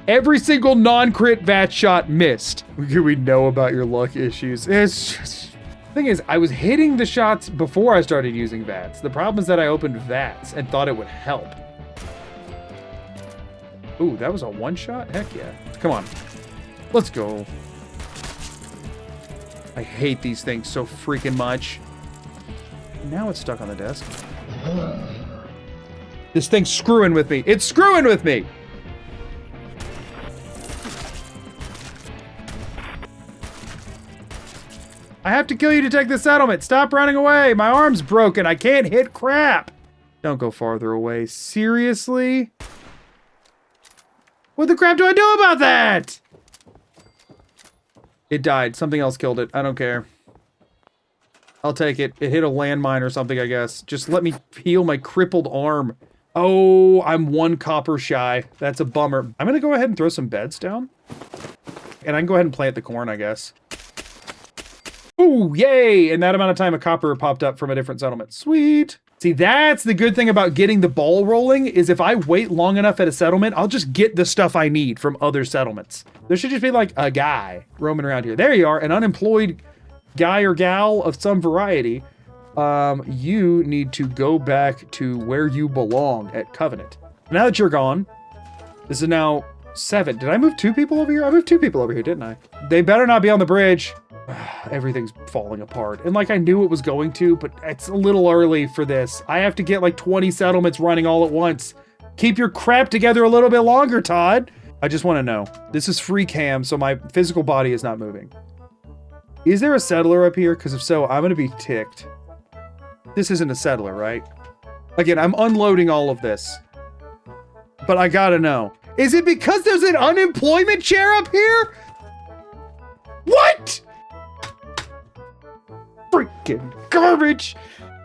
every single non-crit VAT shot missed. We know about your luck issues. It's just... The thing is, I was hitting the shots before I started using VATs. The problem is that I opened VATs and thought it would help. Ooh, that was a one shot? Heck yeah. Come on. Let's go. I hate these things so freaking much. Now it's stuck on the desk. This thing's screwing with me. It's screwing with me! I have to kill you to take the settlement. Stop running away. My arm's broken. I can't hit crap. Don't go farther away. Seriously? What the crap do I do about that? It died. Something else killed it. I don't care. I'll take it. It hit a landmine or something, I guess. Just let me heal my crippled arm. Oh, I'm one copper shy. That's a bummer. I'm gonna go ahead and throw some beds down. And I can go ahead and plant the corn, I guess. Ooh, yay! In that amount of time, a copper popped up from a different settlement. Sweet. See, that's the good thing about getting the ball rolling, is if I wait long enough at a settlement, I'll just get the stuff I need from other settlements. There should just be like a guy roaming around here. There you are, an unemployed guy or gal of some variety. You need to go back to where you belong at Covenant. Now that you're gone, this is now 7. Did I move 2 people over here? I moved 2 people over here, didn't I? They better not be on the bridge. Everything's falling apart. And like I knew it was going to, but it's a little early for this. I have to get like 20 settlements running all at once. Keep your crap together a little bit longer, Todd. I just want to know. This is free cam, so my physical body is not moving. Is there a settler up here? Because if so, I'm going to be ticked. This isn't a settler, right? Again, I'm unloading all of this. But I gotta know. Is it because there's an unemployment chair up here? What? Freaking garbage.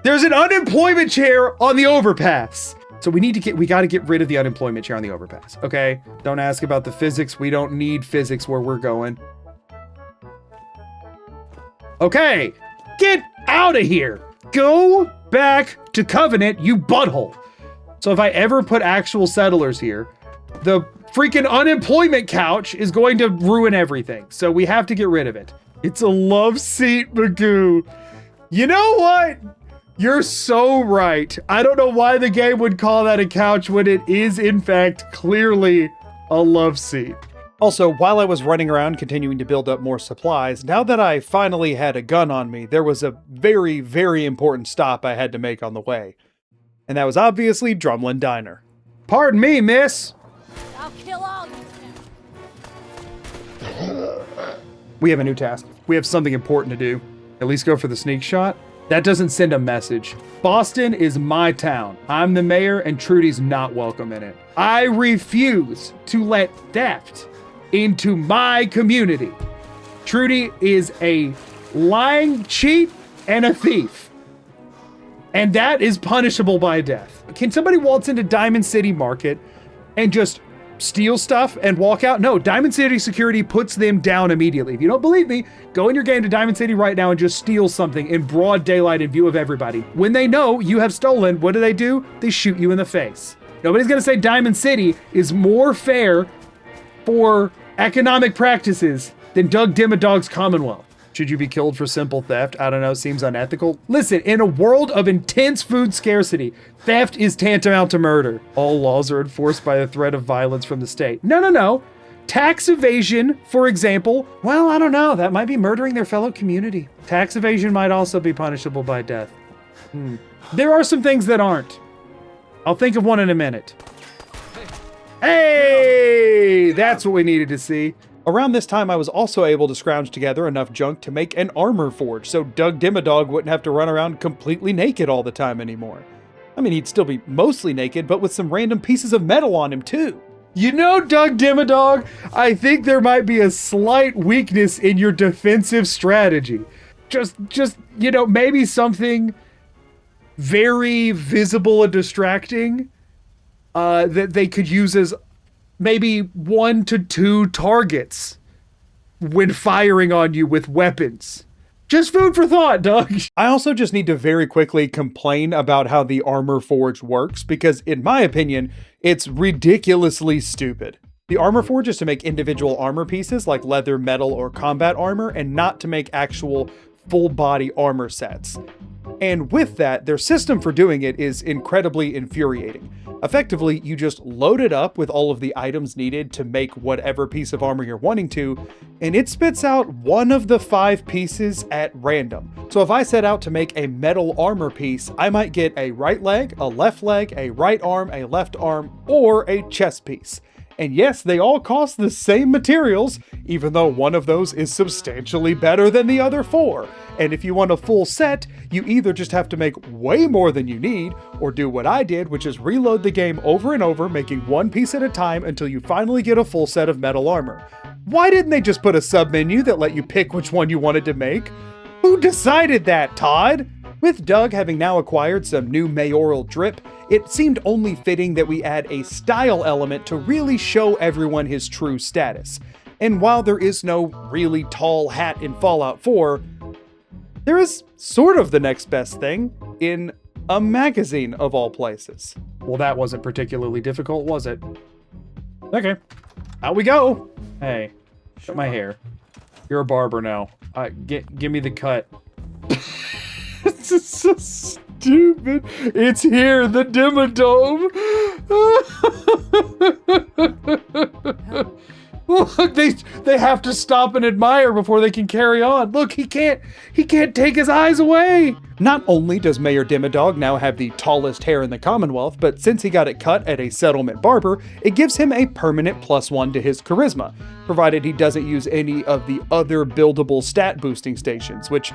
There's an unemployment chair on the overpass. So we gotta get rid of the unemployment chair on the overpass, okay? Don't ask about the physics. We don't need physics where we're going. Okay, get out of here. Go back to Covenant, you butthole. So if I ever put actual settlers here, the freaking unemployment couch is going to ruin everything. So we have to get rid of it. It's a love seat, Magoo. You know what? You're so right. I don't know why the game would call that a couch when it is, in fact, clearly a love seat. Also, while I was running around continuing to build up more supplies, now that I finally had a gun on me, there was a very, very important stop I had to make on the way. And that was obviously Drumlin Diner. Pardon me, miss. I'll kill all you now. We have a new task. We have something important to do. At least go for the sneak shot. That doesn't send a message. Boston is my town. I'm the mayor and Trudy's not welcome in it. I refuse to let theft into my community. Trudy is a lying cheat and a thief. And that is punishable by death. Can somebody waltz into Diamond City Market and just steal stuff and walk out. No, Diamond City security puts them down immediately. If you don't believe me, go in your game to Diamond City right now and just steal something in broad daylight in view of everybody. When they know you have stolen, what do? They shoot you in the face. Nobody's gonna say Diamond City is more fair for economic practices than Doug Dimmadog's Commonwealth. Should you be killed for simple theft? I don't know, seems unethical. Listen, in a world of intense food scarcity, theft is tantamount to murder. All laws are enforced by the threat of violence from the state. No. Tax evasion, for example, well, I don't know, that might be murdering their fellow community. Tax evasion might also be punishable by death. There are some things that aren't. I'll think of one in a minute. Hey, that's what we needed to see. Around this time, I was also able to scrounge together enough junk to make an armor forge, so Doug Dimmadog wouldn't have to run around completely naked all the time anymore. I mean, he'd still be mostly naked, but with some random pieces of metal on him too. You know, Doug Dimmadog, I think there might be a slight weakness in your defensive strategy. Just, you know, maybe something very visible and distracting that they could use as maybe 1 to 2 targets when firing on you with weapons. Just food for thought, Doug. I also just need to very quickly complain about how the armor forge works, because in my opinion, it's ridiculously stupid. The armor forge is to make individual armor pieces like leather, metal, or combat armor, and not to make actual full body armor sets. And with that, their system for doing it is incredibly infuriating. Effectively, you just load it up with all of the items needed to make whatever piece of armor you're wanting to, and it spits out one of the 5 pieces at random. So if I set out to make a metal armor piece, I might get a right leg, a left leg, a right arm, a left arm, or a chest piece. And yes, they all cost the same materials, even though one of those is substantially better than the other 4. And if you want a full set, you either just have to make way more than you need, or do what I did, which is reload the game over and over, making one piece at a time until you finally get a full set of metal armor. Why didn't they just put a sub-menu that let you pick which one you wanted to make? Who decided that, Todd? With Doug having now acquired some new mayoral drip, it seemed only fitting that we add a style element to really show everyone his true status. And while there is no really tall hat in Fallout 4, there is sort of the next best thing in a magazine of all places. Well, that wasn't particularly difficult, was it? Okay, out we go. Hey, cut my hair. You're a barber now. Give me the cut. This is so stupid. It's here, the Dimmadome. Look, they have to stop and admire before they can carry on. Look, he can't take his eyes away. Not only does Mayor Dimmadog now have the tallest hair in the Commonwealth, but since he got it cut at a settlement barber, it gives him a permanent +1 to his charisma, provided he doesn't use any of the other buildable stat boosting stations, which,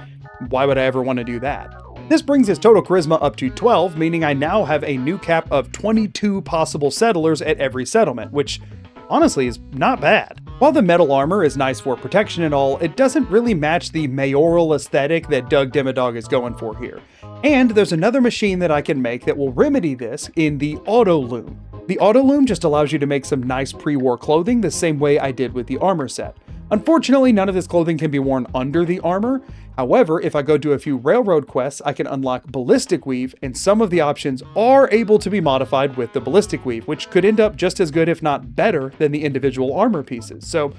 why would I ever want to do that? This brings his total charisma up to 12, meaning I now have a new cap of 22 possible settlers at every settlement, which honestly is not bad. While the metal armor is nice for protection and all, it doesn't really match the mayoral aesthetic that Doug Dimmadog is going for here. And there's another machine that I can make that will remedy this in the Auto Loom. The Auto Loom just allows you to make some nice pre-war clothing the same way I did with the armor set. Unfortunately, none of this clothing can be worn under the armor. However, if I go do a few railroad quests, I can unlock ballistic weave, and some of the options are able to be modified with the ballistic weave, which could end up just as good if not better than the individual armor pieces. So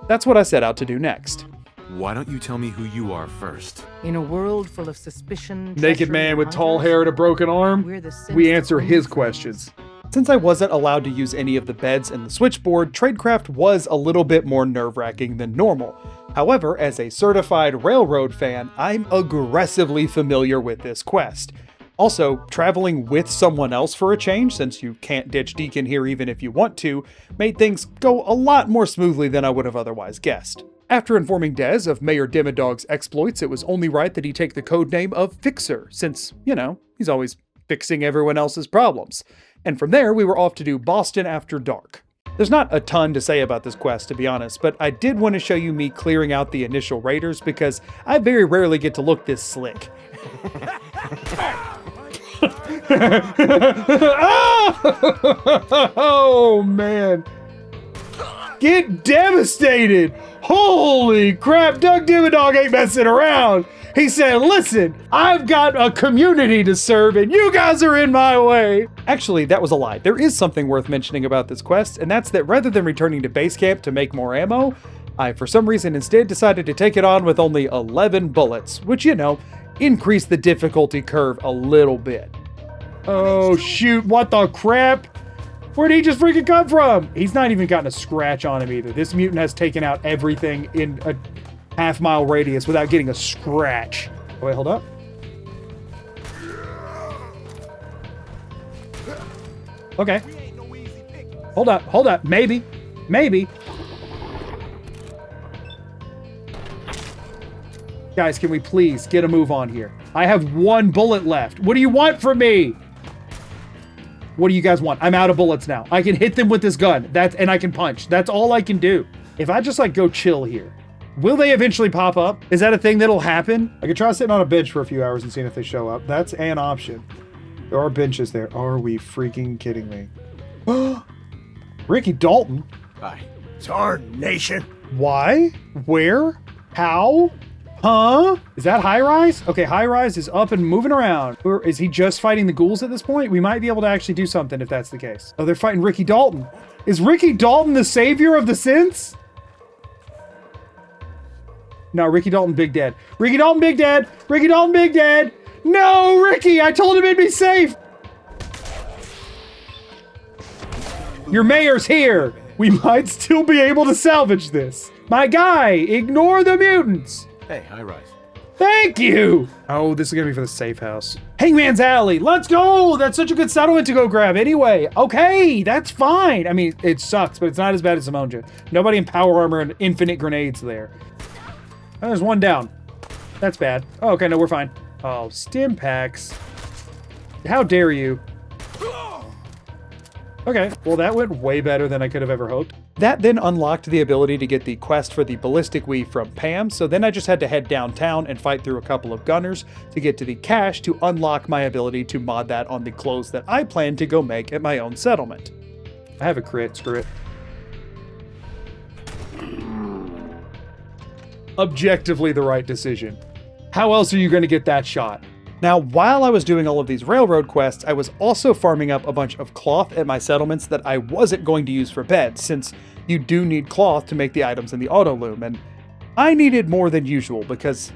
that's what I set out to do next. Why don't you tell me who you are first? In a world full of suspicion, Naked treachery, man and with tall hunters, hair and a broken arm. we're the We sins answer of his only questions. Since I wasn't allowed to use any of the beds in the switchboard, tradecraft was a little bit more nerve-wracking than normal. However, as a certified railroad fan, I'm aggressively familiar with this quest. Also, traveling with someone else for a change, since you can't ditch Deacon here even if you want to, made things go a lot more smoothly than I would have otherwise guessed. After informing Dez of Mayor Dimmadog's exploits, it was only right that he take the codename of Fixer, since, you know, he's always fixing everyone else's problems. And from there, we were off to do Boston After Dark. There's not a ton to say about this quest, to be honest, but I did want to show you me clearing out the initial raiders because I very rarely get to look this slick. Oh man, get devastated. Holy crap, Doug Dimmadog ain't messing around. He said, listen, I've got a community to serve and you guys are in my way. Actually, that was a lie. There is something worth mentioning about this quest, and that's that rather than returning to base camp to make more ammo, I, for some reason, instead decided to take it on with only 11 bullets, which, you know, increased the difficulty curve a little bit. Oh, shoot, what the crap? Where'd he just freaking come from? He's not even gotten a scratch on him either. This mutant has taken out everything in a half-mile radius without getting a scratch. Oh, wait, hold up. Okay. Hold up. Maybe. Guys, can we please get a move on here? I have 1 bullet left. What do you want from me? What do you guys want? I'm out of bullets now. I can hit them with this gun. And I can punch. That's all I can do. If I just like go chill here, will they eventually pop up? Is that a thing that'll happen? I could try sitting on a bench for a few hours and seeing if they show up. That's an option. There are benches there. Are we freaking kidding me? Ricky Dalton? Hi. Tarnation. Why? Where? How? Huh? Is that High Rise? Okay, High Rise is up and moving around. Or is he just fighting the ghouls at this point? We might be able to actually do something if that's the case. Oh, they're fighting Ricky Dalton. Is Ricky Dalton the savior of the synths? No, Ricky Dalton big dead. Ricky Dalton big dead. Ricky Dalton big dead. No, Ricky, I told him it'd be safe. Your mayor's here. We might still be able to salvage this. My guy, ignore the mutants. Hey, high rise. Thank you. Oh, this is gonna be for the safe house. Hangman's Alley, let's go. That's such a good settlement to go grab anyway. Okay, that's fine. I mean, it sucks, but it's not as bad as Simonja. Nobody in power armor and infinite grenades there. Oh, there's one down. That's bad. Oh, okay, no, we're fine. Oh, stim packs. How dare you? Okay, well that went way better than I could have ever hoped. That then unlocked the ability to get the quest for the ballistic weave from Pam, so then I just had to head downtown and fight through a couple of gunners to get to the cache to unlock my ability to mod that on the clothes that I plan to go make at my own settlement. I have a crit, screw it. Objectively the right decision. How else are you going to get that shot? Now, while I was doing all of these railroad quests, I was also farming up a bunch of cloth at my settlements that I wasn't going to use for beds, since you do need cloth to make the items in the auto loom, and I needed more than usual because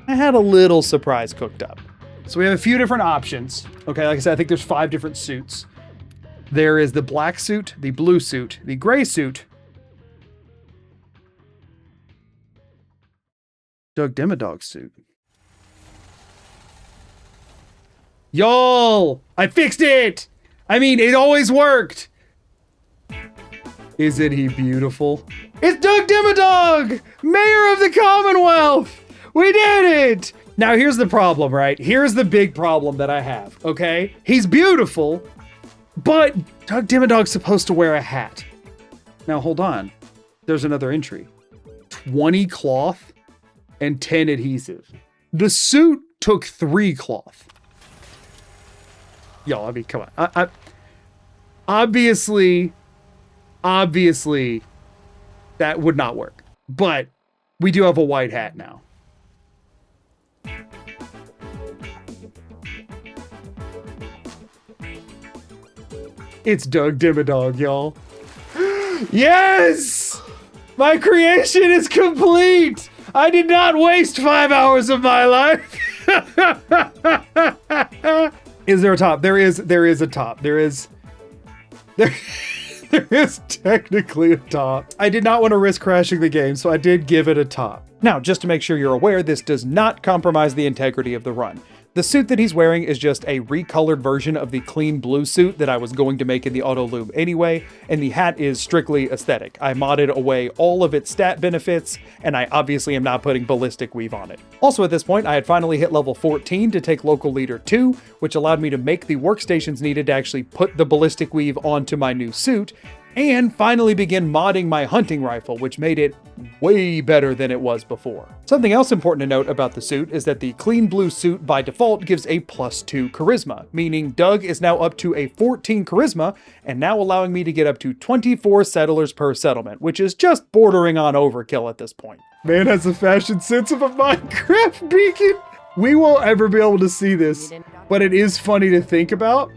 I had a little surprise cooked up. So we have a few different options. Okay, like I said, I think there's 5 different suits. There is the black suit, the blue suit, the gray suit, Doug Dimmadog's suit. Y'all, I fixed it. I mean, it always worked. Isn't he beautiful? It's Doug Dimmadog, Mayor of the Commonwealth. We did it. Now, here's the problem, right? Here's the big problem that I have, okay? He's beautiful, but Doug Dimmadog's supposed to wear a hat. Now, hold on. There's another entry. 20 cloth and 10 adhesive. The suit took 3 cloth. Y'all, I mean, come on. I obviously, that would not work. But we do have a white hat now. It's Doug Dimmadog, y'all. Yes! My creation is complete! I did not waste 5 hours of my life. Is there a top? There is a top. There is technically a top. I did not want to risk crashing the game, so I did give it a top. Now, just to make sure you're aware, this does not compromise the integrity of the run. The suit that he's wearing is just a recolored version of the clean blue suit that I was going to make in the auto loom anyway, and the hat is strictly aesthetic. I modded away all of its stat benefits, and I obviously am not putting ballistic weave on it. Also at this point, I had finally hit level 14 to take local leader 2, which allowed me to make the workstations needed to actually put the ballistic weave onto my new suit, and finally begin modding my hunting rifle, which made it way better than it was before. Something else important to note about the suit is that the clean blue suit by default gives a +2 charisma, meaning Doug is now up to a 14 charisma and now allowing me to get up to 24 settlers per settlement, which is just bordering on overkill at this point. Man has the fashion sense of a Minecraft beacon. We won't ever be able to see this, but it is funny to think about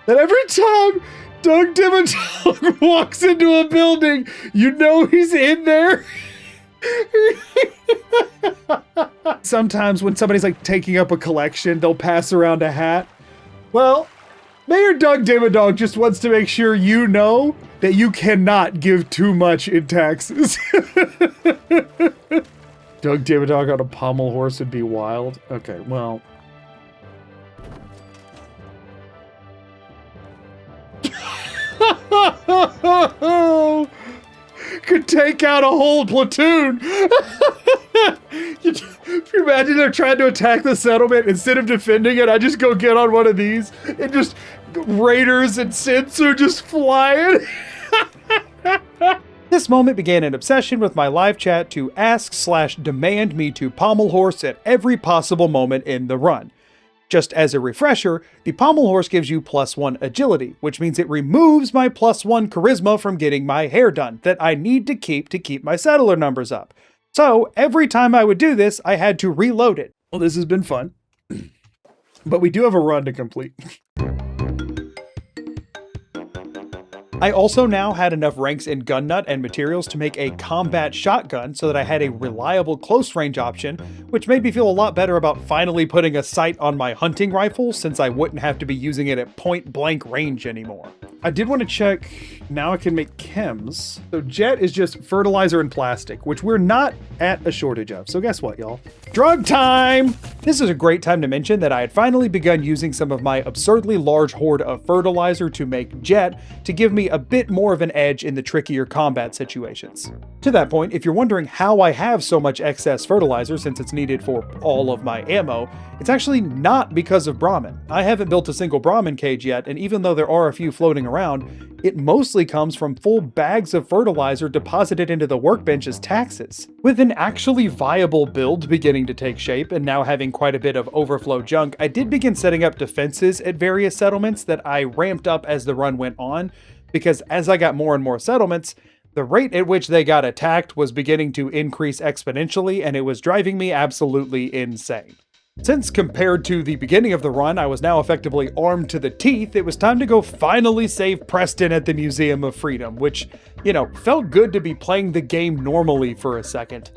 that every time Doug Dimmadog walks into a building, you know he's in there. Sometimes when somebody's like taking up a collection, they'll pass around a hat. Well, Mayor Doug Dimmadog just wants to make sure you know that you cannot give too much in taxes. Doug Dimmadog on a pommel horse would be wild. Okay, well. Could take out a whole platoon. You imagine they're trying to attack the settlement. Instead of defending it, I just go get on one of these and just raiders and synths are just flying. This moment began an obsession with my live chat to ask/demand me to pommel horse at every possible moment in the run. Just as a refresher, the pommel horse gives you +1 agility, which means it removes my +1 charisma from getting my hair done that I need to keep my settler numbers up. So every time I would do this, I had to reload it. Well, this has been fun, but we do have a run to complete. I also now had enough ranks in gun nut and materials to make a combat shotgun so that I had a reliable close range option, which made me feel a lot better about finally putting a sight on my hunting rifle since I wouldn't have to be using it at point blank range anymore. I did want to check, now I can make chems. So jet is just fertilizer and plastic, which we're not at a shortage of. So guess what, y'all? Drug time! This is a great time to mention that I had finally begun using some of my absurdly large hoard of fertilizer to make jet to give me a bit more of an edge in the trickier combat situations. To that point, if you're wondering how I have so much excess fertilizer since it's needed for all of my ammo, it's actually not because of Brahmin. I haven't built a single Brahmin cage yet, and even though there are a few floating around, it mostly comes from full bags of fertilizer deposited into the workbench as taxes. With an actually viable build beginning to take shape and now having quite a bit of overflow junk, I did begin setting up defenses at various settlements that I ramped up as the run went on, because as I got more and more settlements, the rate at which they got attacked was beginning to increase exponentially, and it was driving me absolutely insane. Since compared to the beginning of the run, I was now effectively armed to the teeth, it was time to go finally save Preston at the Museum of Freedom, which, you know, felt good to be playing the game normally for a second.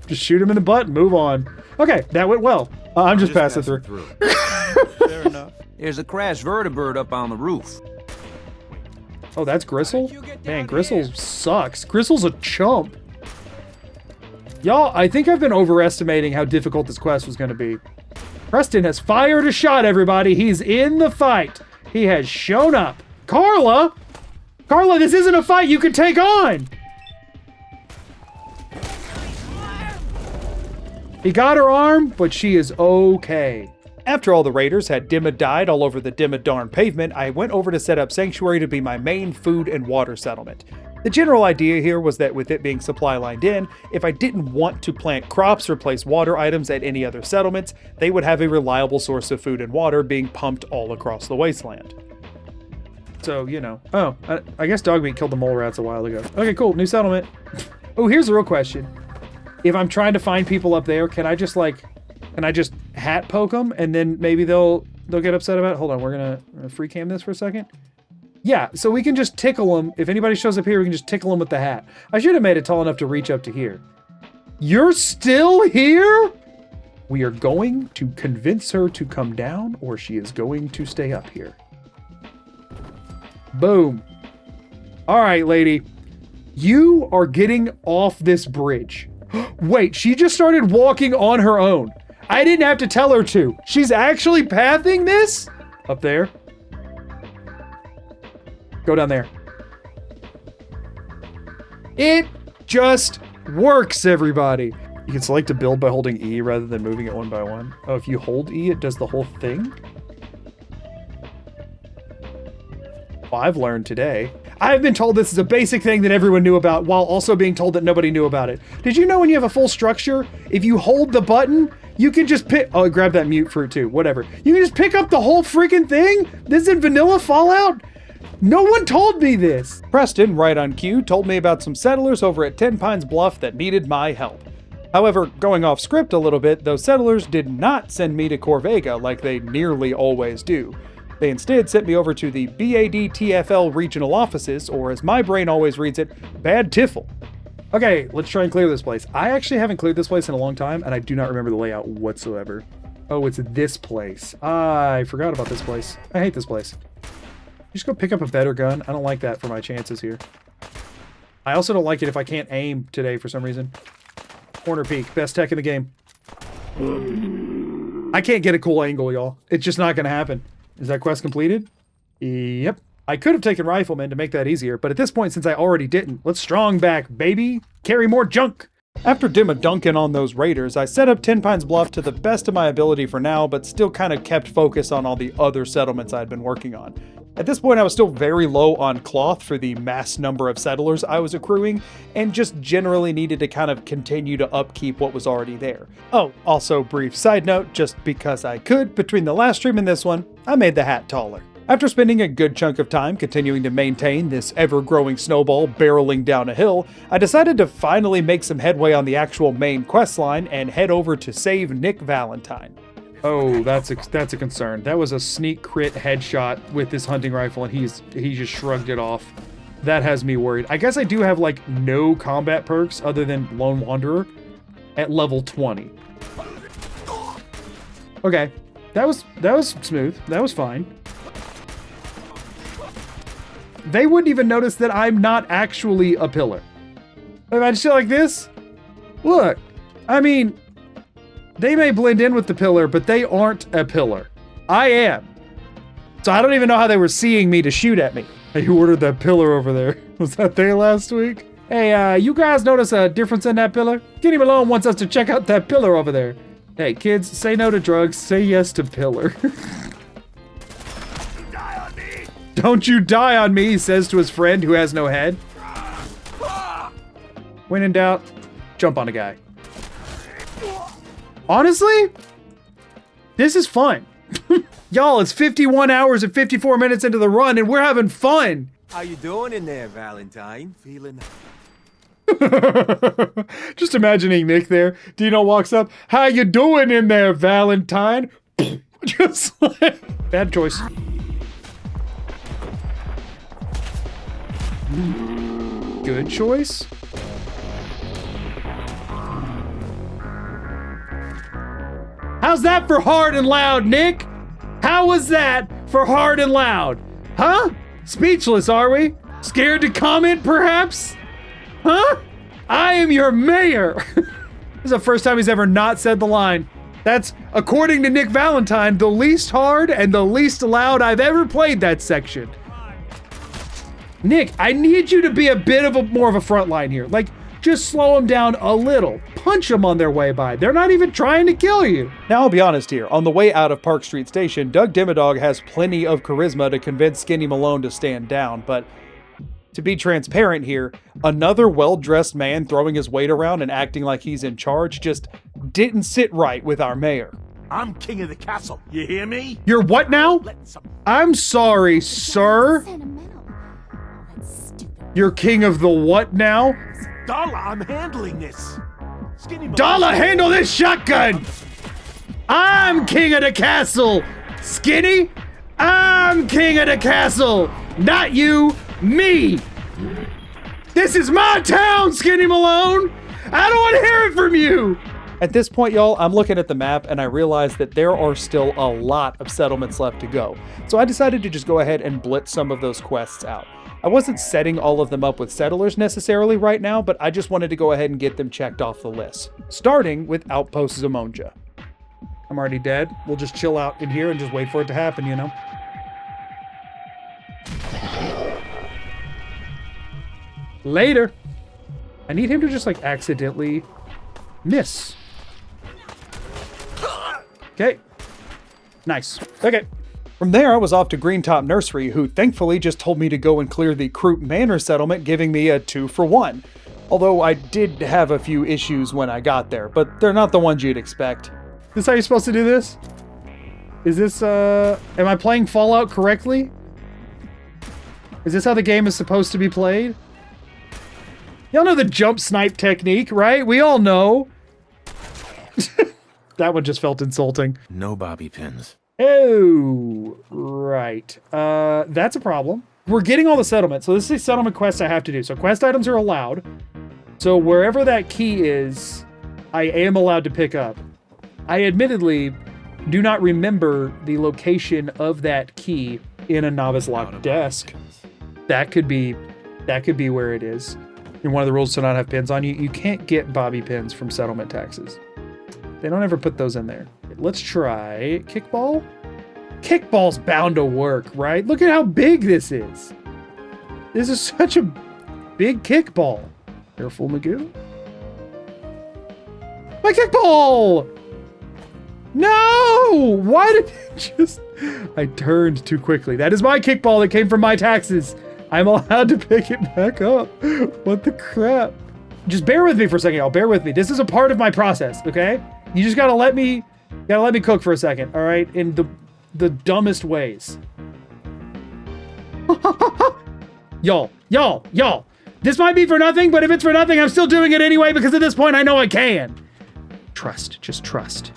Just shoot him in the butt and move on. Okay, that went well. I'm just passing through. Fair enough. There's a crashed vertibird up on the roof. Oh, that's Gristle? Man, Gristle sucks. Gristle's a chump. Y'all, I think I've been overestimating how difficult this quest was going to be. Preston has fired a shot, everybody. He's in the fight. He has shown up. Carla! Carla, this isn't a fight you can take on! He got her arm, but she is okay. After all the raiders had died all over the darn pavement, I went over to set up Sanctuary to be my main food and water settlement. The general idea here was that with it being supply lined in, if I didn't want to plant crops or place water items at any other settlements, they would have a reliable source of food and water being pumped all across the wasteland. So, you know. Oh, I guess Dogmeat killed the mole rats a while ago. Okay, cool. New settlement. Oh, here's the real question. If I'm trying to find people up there, can I just hat poke them and then maybe they'll get upset about it? Hold on, we're gonna free cam this for a second. Yeah, so we can just tickle them. If anybody shows up here, we can just tickle them with the hat. I should have made it tall enough to reach up to here. You're still here? We are going to convince her to come down, or she is going to stay up here. Boom. All right, lady. You are getting off this bridge. Wait, she just started walking on her own. I didn't have to tell her to. She's actually pathing this? Up there. Go down there. It just works, everybody. You can select to build by holding E rather than moving it one by one. Oh, if you hold E, it does the whole thing? Well, I've learned today. I've been told this is a basic thing that everyone knew about while also being told that nobody knew about it. Did you know when you have a full structure, if you hold the button, you can just pick, oh, grab that mute fruit too, whatever. You can just pick up the whole freaking thing? This is in vanilla Fallout? No one told me this. Preston, right on cue, told me about some settlers over at 10 Pines Bluff that needed my help. However, going off script a little bit, those settlers did not send me to Corvega like they nearly always do. They instead sent me over to the BADTFL regional offices, or as my brain always reads it, Bad Tiffle. Okay, let's try and clear this place. I actually haven't cleared this place in a long time, and I do not remember the layout whatsoever. Oh, it's this place. I forgot about this place. I hate this place. Just go pick up a better gun. I don't like that for my chances here. I also don't like it if I can't aim today for some reason. Corner peek, best tech in the game. I can't get a cool angle, y'all. It's just not gonna happen. Is that quest completed? Yep. I could have taken Rifleman to make that easier, but at this point, since I already didn't, let's strong back, baby. Carry more junk. After dimma-dunking on those raiders, I set up 10 Pines Bluff to the best of my ability for now, but still kind of kept focus on all the other settlements I'd been working on. At this point, I was still very low on cloth for the mass number of settlers I was accruing, and just generally needed to kind of continue to upkeep what was already there. Oh, also brief side note, just because I could, between the last stream and this one, I made the hat taller. After spending a good chunk of time continuing to maintain this ever-growing snowball barreling down a hill, I decided to finally make some headway on the actual main quest line and head over to save Nick Valentine. Oh, that's a concern. That was a sneak crit headshot with this hunting rifle, and he just shrugged it off. That has me worried. I guess I do have like no combat perks other than Lone Wanderer at level 20. Okay, that was smooth. That was fine. They wouldn't even notice that I'm not actually a pillar. If I just do like this, look, I mean, they may blend in with the pillar, but they aren't a pillar. I am. So I don't even know how they were seeing me to shoot at me. Hey, who ordered that pillar over there? Was that there last week? Hey, you guys notice a difference in that pillar? Kenny Malone wants us to check out that pillar over there. Hey, kids, say no to drugs, say yes to pillar. Don't you die on me, he says to his friend who has no head. When in doubt, jump on a guy. Honestly, this is fun. Y'all, it's 51 hours and 54 minutes into the run, and we're having fun. How you doing in there, Valentine? Feeling... Just imagining Nick there. Dino walks up. How you doing in there, Valentine? Just like... Bad choice. Good choice? How's that for hard and loud, Nick? How was that for hard and loud? Huh? Speechless, are we? Scared to comment, perhaps? Huh? I am your mayor! This is the first time he's ever not said the line. That's, according to Nick Valentine, the least hard and the least loud I've ever played that section. Nick, I need you to be a bit of more of a front line here. Like, just slow them down a little. Punch them on their way by. They're not even trying to kill you. Now I'll be honest here, on the way out of Park Street Station, Doug Dimmadog has plenty of charisma to convince Skinny Malone to stand down, but to be transparent here, another well-dressed man throwing his weight around and acting like he's in charge just didn't sit right with our mayor. I'm king of the castle, you hear me? You're what now? I'm sorry, sir. You're king of the what now? Dollar, I'm handling this. Dollar, handle this shotgun! I'm king of the castle! Skinny, I'm king of the castle! Not you, me! This is my town, Skinny Malone! I don't want to hear it from you! At this point, y'all, I'm looking at the map and I realize that there are still a lot of settlements left to go. So I decided to just go ahead and blitz some of those quests out. I wasn't setting all of them up with settlers necessarily right now, but I just wanted to go ahead and get them checked off the list. Starting with Outpost Zamonja. I'm already dead. We'll just chill out in here and just wait for it to happen, you know? Later. I need him to just like accidentally miss. Okay. Nice. Okay. From there, I was off to Greentop Nursery, who thankfully just told me to go and clear the Croup Manor settlement, giving me a 2-for-1. Although I did have a few issues when I got there, but they're not the ones you'd expect. This how you're supposed to do this? Is this, am I playing Fallout correctly? Is this how the game is supposed to be played? Y'all know the jump snipe technique, right? We all know. That one just felt insulting. No bobby pins. Oh, right. That's a problem. We're getting all the settlements. So this is a settlement quest I have to do. So quest items are allowed. So wherever that key is, I am allowed to pick up. I admittedly do not remember the location of that key in a novice locked desk. That could be where it is. And one of the rules to not have pins on you. You can't get bobby pins from settlement taxes. They don't ever put those in there. Let's try kickball. Kickball's bound to work, right? Look at how big this is. This is such a big kickball. Careful, Magoo. My kickball! No! Why did it just... I turned too quickly. That is my kickball that came from my taxes. I'm allowed to pick it back up. What the crap? Just bear with me for a second, y'all. Bear with me. This is a part of my process, okay? You just gotta let me cook for a second, all right? In the dumbest ways. Y'all. This might be for nothing, but if it's for nothing, I'm still doing it anyway because at this point I know I can. Trust, just trust.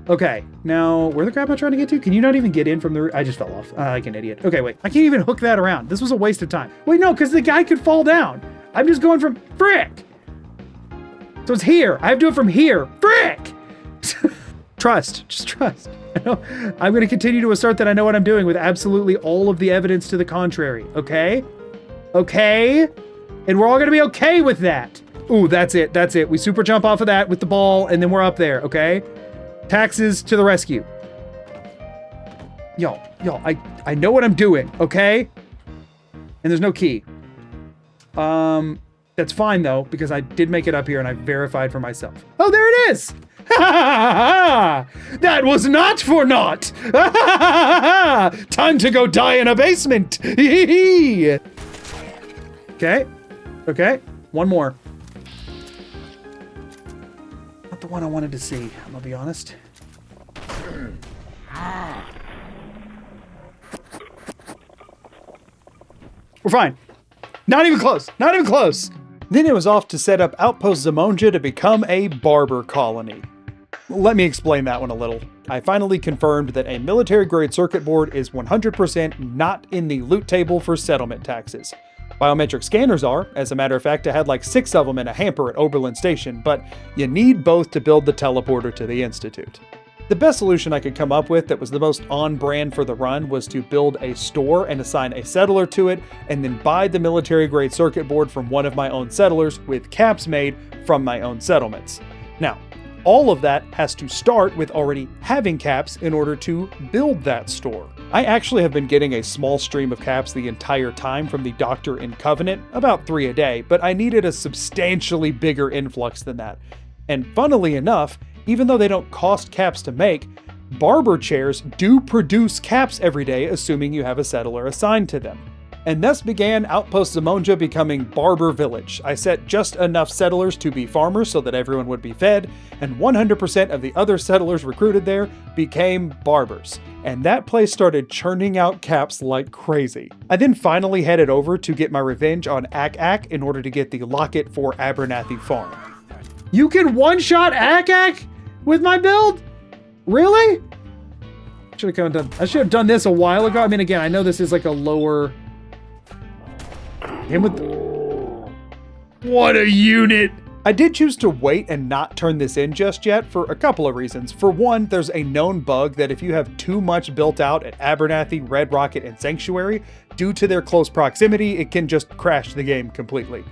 Okay, now where the crap am I trying to get to? Can you not even get in from the... I just fell off. Like an idiot. Okay, wait. I can't even hook that around. This was a waste of time. Wait, no, because the guy could fall down. I'm just going from... Frick! So it's here. I have to do it from here. Frick! Trust. Just trust. I'm going to continue to assert that I know what I'm doing with absolutely all of the evidence to the contrary. Okay? Okay? And we're all going to be okay with that. Ooh, that's it. That's it. We super jump off of that with the ball, and then we're up there, okay? Taxes to the rescue. Y'all, I know what I'm doing, okay? And there's no key. That's fine though, because I did make it up here and I verified for myself. Oh, there it is! That was not for naught! Time to go die in a basement! Okay, one more. Not the one I wanted to see, I'm gonna be honest. We're fine. Not even close. Not even close. Then it was off to set up Outpost Zamonja to become a barber colony. Let me explain that one a little. I finally confirmed that a military-grade circuit board is 100% not in the loot table for settlement taxes. Biometric scanners are. As a matter of fact, I had like 6 of them in a hamper at Oberlin Station, but you need both to build the teleporter to the Institute. The best solution I could come up with that was the most on-brand for the run was to build a store and assign a settler to it, and then buy the military-grade circuit board from one of my own settlers with caps made from my own settlements. Now, all of that has to start with already having caps in order to build that store. I actually have been getting a small stream of caps the entire time from the Doctor in Covenant, about 3 a day, but I needed a substantially bigger influx than that. And funnily enough, even though they don't cost caps to make, barber chairs do produce caps every day, assuming you have a settler assigned to them. And thus began Outpost Zamonja becoming Barber Village. I set just enough settlers to be farmers so that everyone would be fed, and 100% of the other settlers recruited there became barbers. And that place started churning out caps like crazy. I then finally headed over to get my revenge on Ak in order to get the locket for Abernathy Farm. You can one-shot Ak with my build? Really? I should have done this a while ago. I mean, again, I know this is like a lower... Him with the... What a unit! I did choose to wait and not turn this in just yet for a couple of reasons. For one, there's a known bug that if you have too much built out at Abernathy, Red Rocket, and Sanctuary, due to their close proximity, it can just crash the game completely.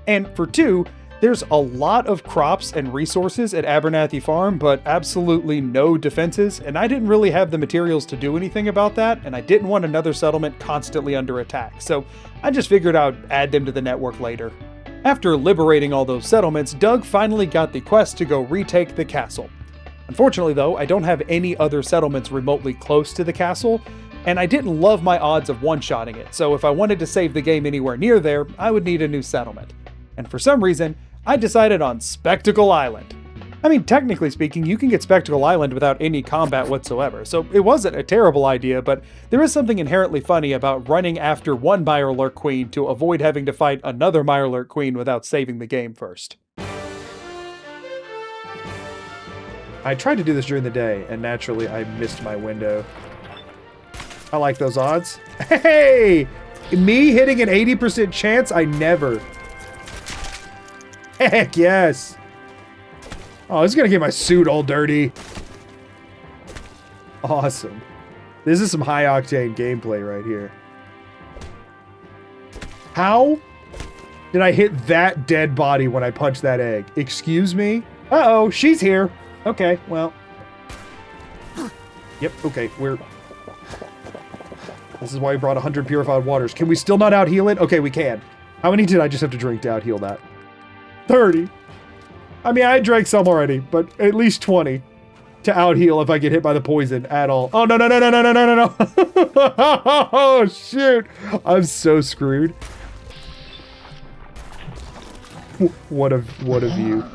And for two, there's a lot of crops and resources at Abernathy Farm, but absolutely no defenses, and I didn't really have the materials to do anything about that, and I didn't want another settlement constantly under attack, so I just figured I'd add them to the network later. After liberating all those settlements, Doug finally got the quest to go retake the castle. Unfortunately though, I don't have any other settlements remotely close to the castle, and I didn't love my odds of one-shotting it, so if I wanted to save the game anywhere near there, I would need a new settlement. And for some reason, I decided on Spectacle Island. I mean, technically speaking, you can get Spectacle Island without any combat whatsoever, so it wasn't a terrible idea, but there is something inherently funny about running after one Mirelurk Queen to avoid having to fight another Mirelurk Queen without saving the game first. I tried to do this during the day, and naturally I missed my window. I like those odds. Hey! Me hitting an 80% chance? I never. Heck yes! Oh, this is gonna get my suit all dirty. Awesome. This is some high-octane gameplay right here. How did I hit that dead body when I punched that egg? Excuse me? Uh-oh, she's here. Okay, well. Yep, okay, This is why we brought 100 purified waters. Can we still not out-heal it? Okay, we can. How many did I just have to drink to out-heal that? 30. I mean, I drank some already, but at least 20 to out-heal if I get hit by the poison at all. Oh, no, no, no, no, no, no, no, no, no. Oh, shoot. I'm so screwed. What a view.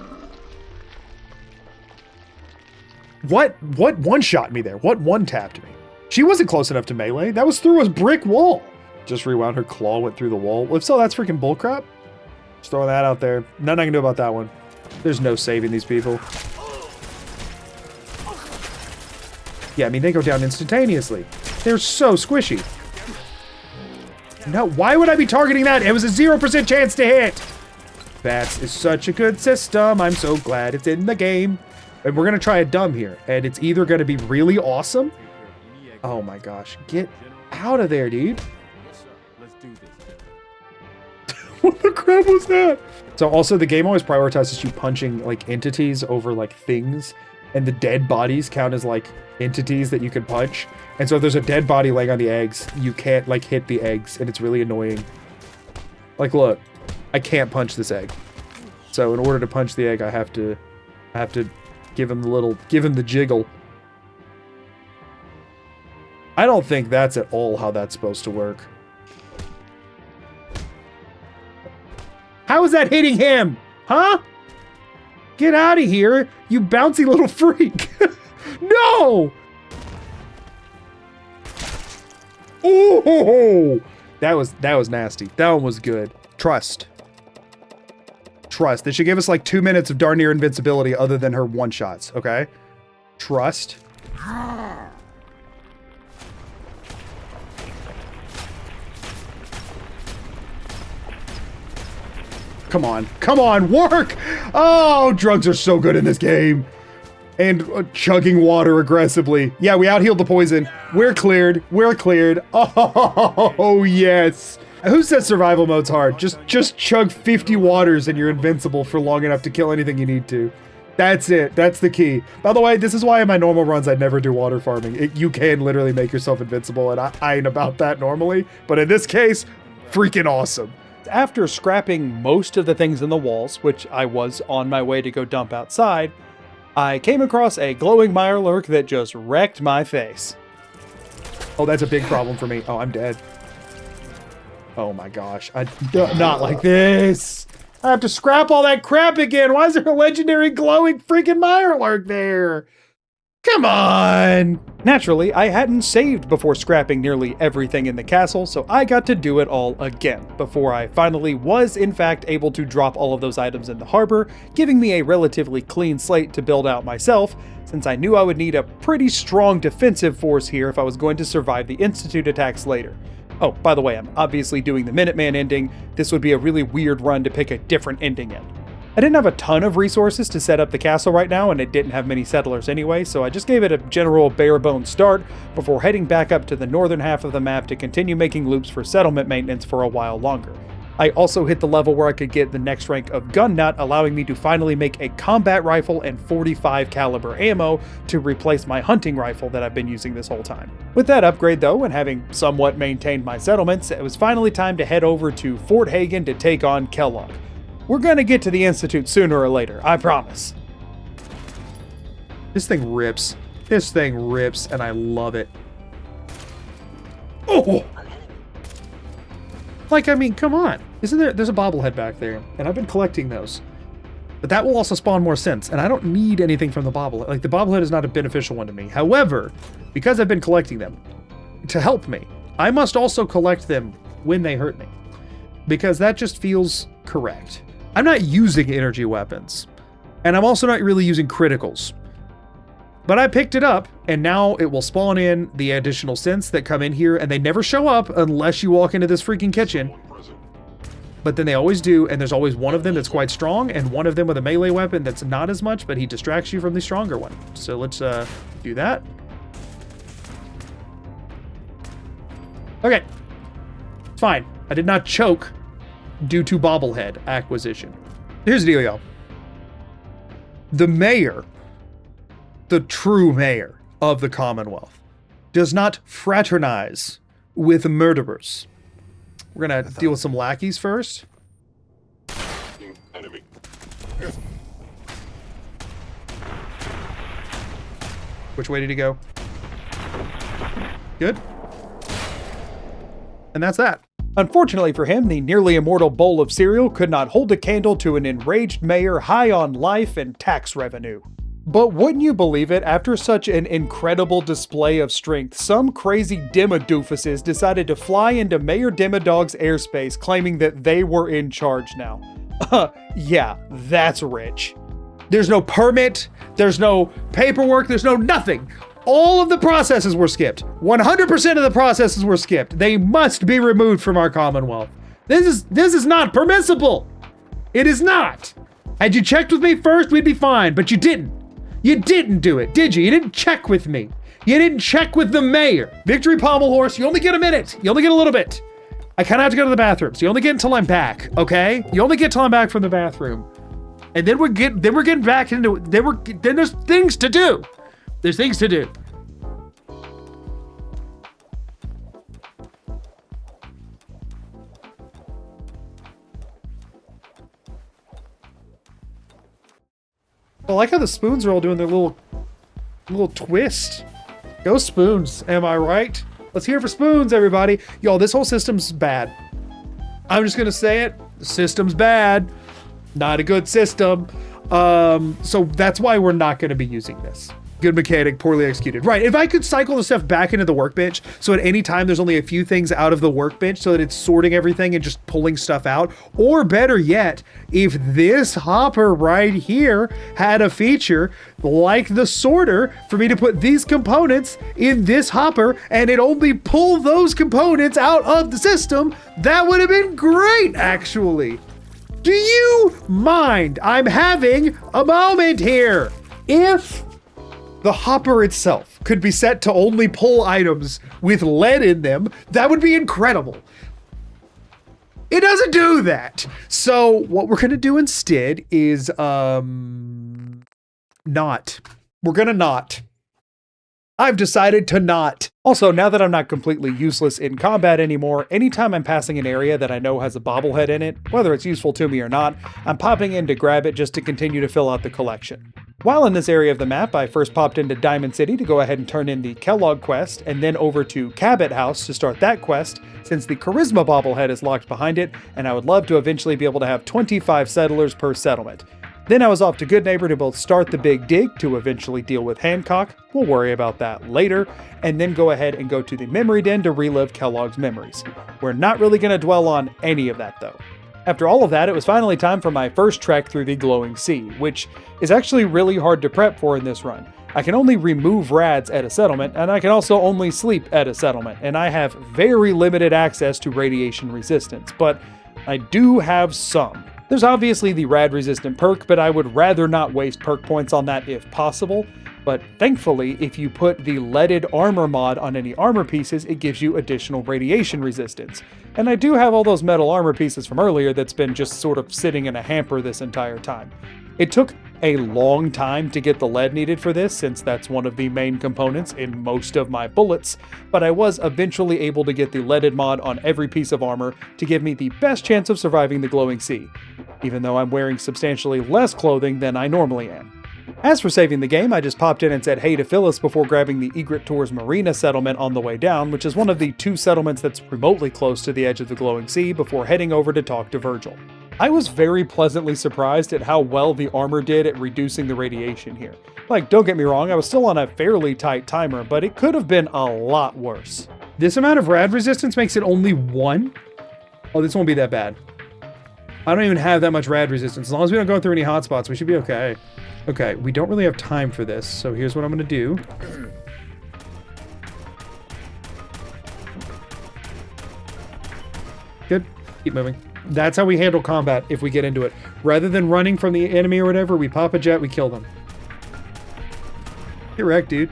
What one-shot me there? What one-tapped me? She wasn't close enough to melee. That was through a brick wall. Just rewound her claw, went through the wall. If so, that's freaking bullcrap. Just throwing that out there. Nothing I can do about that one. There's no saving these people. Yeah, I mean, they go down instantaneously. They're so squishy. No, why would I be targeting that? It was a 0% chance to hit. Bats is such a good system. I'm so glad it's in the game. And we're going to try a dumb here. And it's either going to be really awesome. Oh my gosh. Get out of there, dude. What the crap was that? So also the game always prioritizes you punching like entities over like things. And the dead bodies count as like entities that you can punch. And so if there's a dead body laying on the eggs, you can't like hit the eggs. And it's really annoying. Like, look, I can't punch this egg. So in order to punch the egg, I have to give him the jiggle. I don't think that's at all how that's supposed to work. How is that hitting him? Huh? Get out of here, you bouncy little freak. No! Oh, that was nasty. That one was good. Trust. Trust. They should give us like 2 minutes of darn near invincibility other than her one-shots, okay? Trust. Come on. Come on, work! Oh, drugs are so good in this game. And chugging water aggressively. Yeah, we out-healed the poison. We're cleared. We're cleared. Oh, yes. Who says survival mode's hard? Just chug 50 waters and you're invincible for long enough to kill anything you need to. That's it. That's the key. By the way, this is why in my normal runs I'd never do water farming. You can literally make yourself invincible, and I ain't about that normally. But in this case, freaking awesome. After scrapping most of the things in the walls, which I was on my way to go dump outside, I came across a glowing Mirelurk that just wrecked my face. Oh, that's a big problem for me. Oh, I'm dead. Oh my gosh. Not like this. I have to scrap all that crap again. Why is there a legendary glowing freaking Mirelurk there? Come on! Naturally, I hadn't saved before scrapping nearly everything in the castle, so I got to do it all again, before I finally was in fact able to drop all of those items in the harbor, giving me a relatively clean slate to build out myself, since I knew I would need a pretty strong defensive force here if I was going to survive the Institute attacks later. Oh, by the way, I'm obviously doing the Minuteman ending. This would be a really weird run to pick a different ending in. I didn't have a ton of resources to set up the castle right now, and it didn't have many settlers anyway, so I just gave it a general bare-bones start before heading back up to the northern half of the map to continue making loops for settlement maintenance for a while longer. I also hit the level where I could get the next rank of gun nut, allowing me to finally make a combat rifle and 45 caliber ammo to replace my hunting rifle that I've been using this whole time. With that upgrade though, and having somewhat maintained my settlements, it was finally time to head over to Fort Hagen to take on Kellogg. We're gonna get to the Institute sooner or later, I promise. This thing rips. This thing rips, and I love it. Oh! Like, I mean, come on. Isn't there... There's a bobblehead back there, and I've been collecting those. But that will also spawn more scents, and I don't need anything from the bobblehead. Like, the bobblehead is not a beneficial one to me. However, because I've been collecting them, to help me, I must also collect them when they hurt me. Because that just feels correct. I'm not using energy weapons. And I'm also not really using criticals. But I picked it up, and now it will spawn in the additional synths that come in here, and they never show up unless you walk into this freaking kitchen. But then they always do, and there's always one of them that's quite strong, and one of them with a melee weapon that's not as much, but he distracts you from the stronger one. So let's do that. Okay. Fine. I did not choke due to bobblehead acquisition. Here's the deal, y'all. The mayor, the true mayor of the Commonwealth, does not fraternize with murderers. We're gonna deal with some lackeys first. Enemy. Which way did he go? Good. And that's that. Unfortunately for him, the nearly immortal bowl of cereal could not hold a candle to an enraged mayor high on life and tax revenue. But wouldn't you believe it, after such an incredible display of strength, some crazy Dimmadoofuses decided to fly into Mayor Dimmadog's airspace claiming that they were in charge now. Yeah, that's rich. There's no permit, there's no paperwork, there's no nothing. All of the processes were skipped. 100% of the processes were skipped. They must be removed from our Commonwealth. This is not permissible. It is not. Had you checked with me first, we'd be fine, but you didn't. You didn't do it, did you? You didn't check with me. You didn't check with the mayor. Victory pommel horse, you only get a minute. You only get a little bit. I kind of have to go to the bathroom, so you only get until I'm back, okay? You only get till I'm back from the bathroom. And then we're getting back into then there's things to do. There's things to do. I like how the spoons are all doing their little twist. Go spoons, am I right? Let's hear it for spoons, everybody. Y'all, this whole system's bad. I'm just gonna say it. The system's bad. Not a good system. So that's why we're not gonna be using this. Good mechanic, poorly executed. Right, if I could cycle the stuff back into the workbench, so at any time there's only a few things out of the workbench so that it's sorting everything and just pulling stuff out. Or better yet, if this hopper right here had a feature like the sorter for me to put these components in this hopper and it only pull those components out of the system, that would have been great, actually. Do you mind? I'm having a moment here. If the hopper itself could be set to only pull items with lead in them, that would be incredible. It doesn't do that. So what we're gonna do instead is not. We're gonna not. I've decided to not. Also, now that I'm not completely useless in combat anymore, anytime I'm passing an area that I know has a bobblehead in it, whether it's useful to me or not, I'm popping in to grab it just to continue to fill out the collection. While in this area of the map, I first popped into Diamond City to go ahead and turn in the Kellogg quest, and then over to Cabot House to start that quest, since the Charisma bobblehead is locked behind it, and I would love to eventually be able to have 25 settlers per settlement. Then I was off to Good Neighbor to both start the big dig to eventually deal with Hancock, we'll worry about that later, and then go ahead and go to the Memory Den to relive Kellogg's memories. We're not really going to dwell on any of that though. After all of that, it was finally time for my first trek through the Glowing Sea, which is actually really hard to prep for in this run. I can only remove rads at a settlement, and I can also only sleep at a settlement, and I have very limited access to radiation resistance, but I do have some. There's obviously the rad resistant perk, but I would rather not waste perk points on that if possible. But thankfully, if you put the leaded armor mod on any armor pieces, it gives you additional radiation resistance. And I do have all those metal armor pieces from earlier that's been just sort of sitting in a hamper this entire time. It took a long time to get the lead needed for this, since that's one of the main components in most of my bullets, but I was eventually able to get the leaded mod on every piece of armor to give me the best chance of surviving the Glowing Sea, even though I'm wearing substantially less clothing than I normally am. As for saving the game, I just popped in and said hey to Phyllis before grabbing the Egret Tours Marina settlement on the way down, which is one of the 2 settlements that's remotely close to the edge of the glowing sea, before heading over to talk to Virgil. I was very pleasantly surprised at how well the armor did at reducing the radiation here. Like, don't get me wrong, I was still on a fairly tight timer, but it could have been a lot worse. This amount of rad resistance makes it only 1? Oh, this won't be that bad. I don't even have that much rad resistance. As long as we don't go through any hotspots, we should be okay. Okay, we don't really have time for this, so here's what I'm gonna do. Good. Keep moving. That's how we handle combat if we get into it. Rather than running from the enemy or whatever, we pop a jet, we kill them. Get wrecked, dude.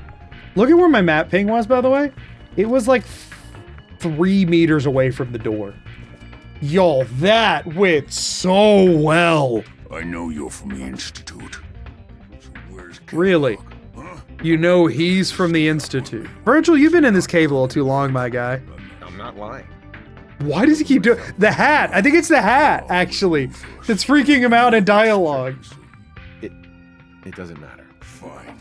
Look at where my map ping was, by the way. It was like 3 meters away from the door. Y'all, that went so well. I know you're from the Institute. So where's Really? Huh? You know he's from the Institute. Virgil, you've been in this cave a little too long, my guy. I'm not lying. Why does he keep doing the hat? I think it's the hat, actually, that's freaking him out in dialogue. It doesn't matter. Fine.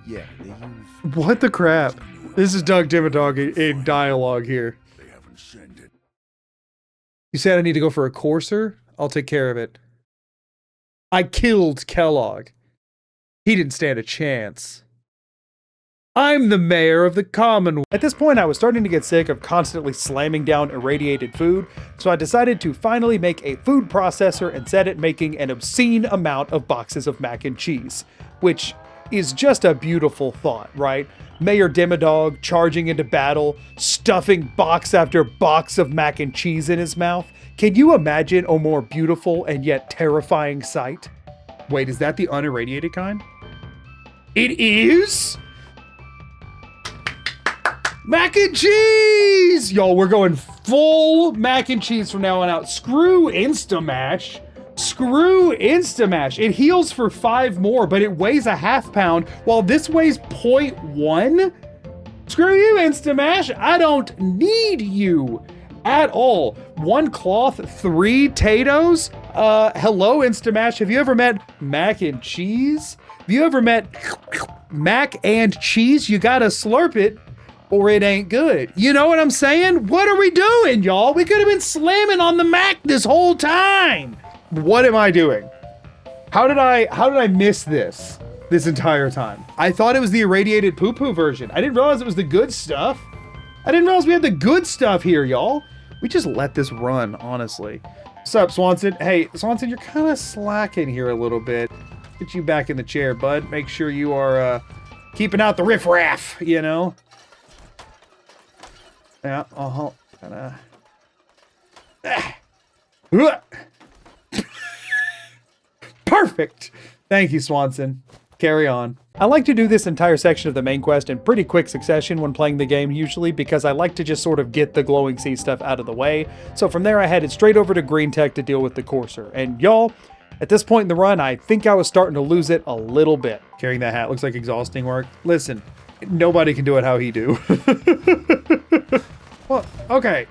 Yeah, they use... What the crap? This is Doug Dimmadog in dialogue here. They haven't sent it. You said I need to go for a courser? I'll take care of it. I killed Kellogg. He didn't stand a chance. I'm the mayor of the Commonwealth. At this point, I was starting to get sick of constantly slamming down irradiated food, so I decided to finally make a food processor and set it making an obscene amount of boxes of mac and cheese, which is just a beautiful thought, right? Mayor Dimmadog charging into battle, stuffing box after box of mac and cheese in his mouth. Can you imagine a more beautiful and yet terrifying sight? Wait, is that the unirradiated kind? It is mac and cheese! Y'all, we're going full mac and cheese from now on out. Screw Instamash. Screw Instamash. It heals for 5 more, but it weighs a half pound, while this weighs 0.1? Screw you, Instamash. I don't need you at all. 1 cloth, 3 potatoes? Hello, Instamash. Have you ever met mac and cheese? Have you ever met mac and cheese? You gotta slurp it, or it ain't good. You know what I'm saying? What are we doing, y'all? We could have been slamming on the Mac this whole time. What am I doing? How did I miss this entire time? I thought it was the irradiated poo-poo version. I didn't realize it was the good stuff. I didn't realize we had the good stuff here, y'all. We just let this run, honestly. What's up, Swanson? Hey, Swanson, you're kind of slacking here a little bit. Get you back in the chair, bud. Make sure you are keeping out the riffraff, you know? Yeah, kinda. Perfect! Thank you, Swanson. Carry on. I like to do this entire section of the main quest in pretty quick succession when playing the game usually, because I like to just sort of get the glowing sea stuff out of the way. So from there I headed straight over to Green Tech to deal with the courser. And y'all, at this point in the run, I think I was starting to lose it a little bit. Carrying that hat looks like exhausting work. Listen, nobody can do it how he do. Well, okay.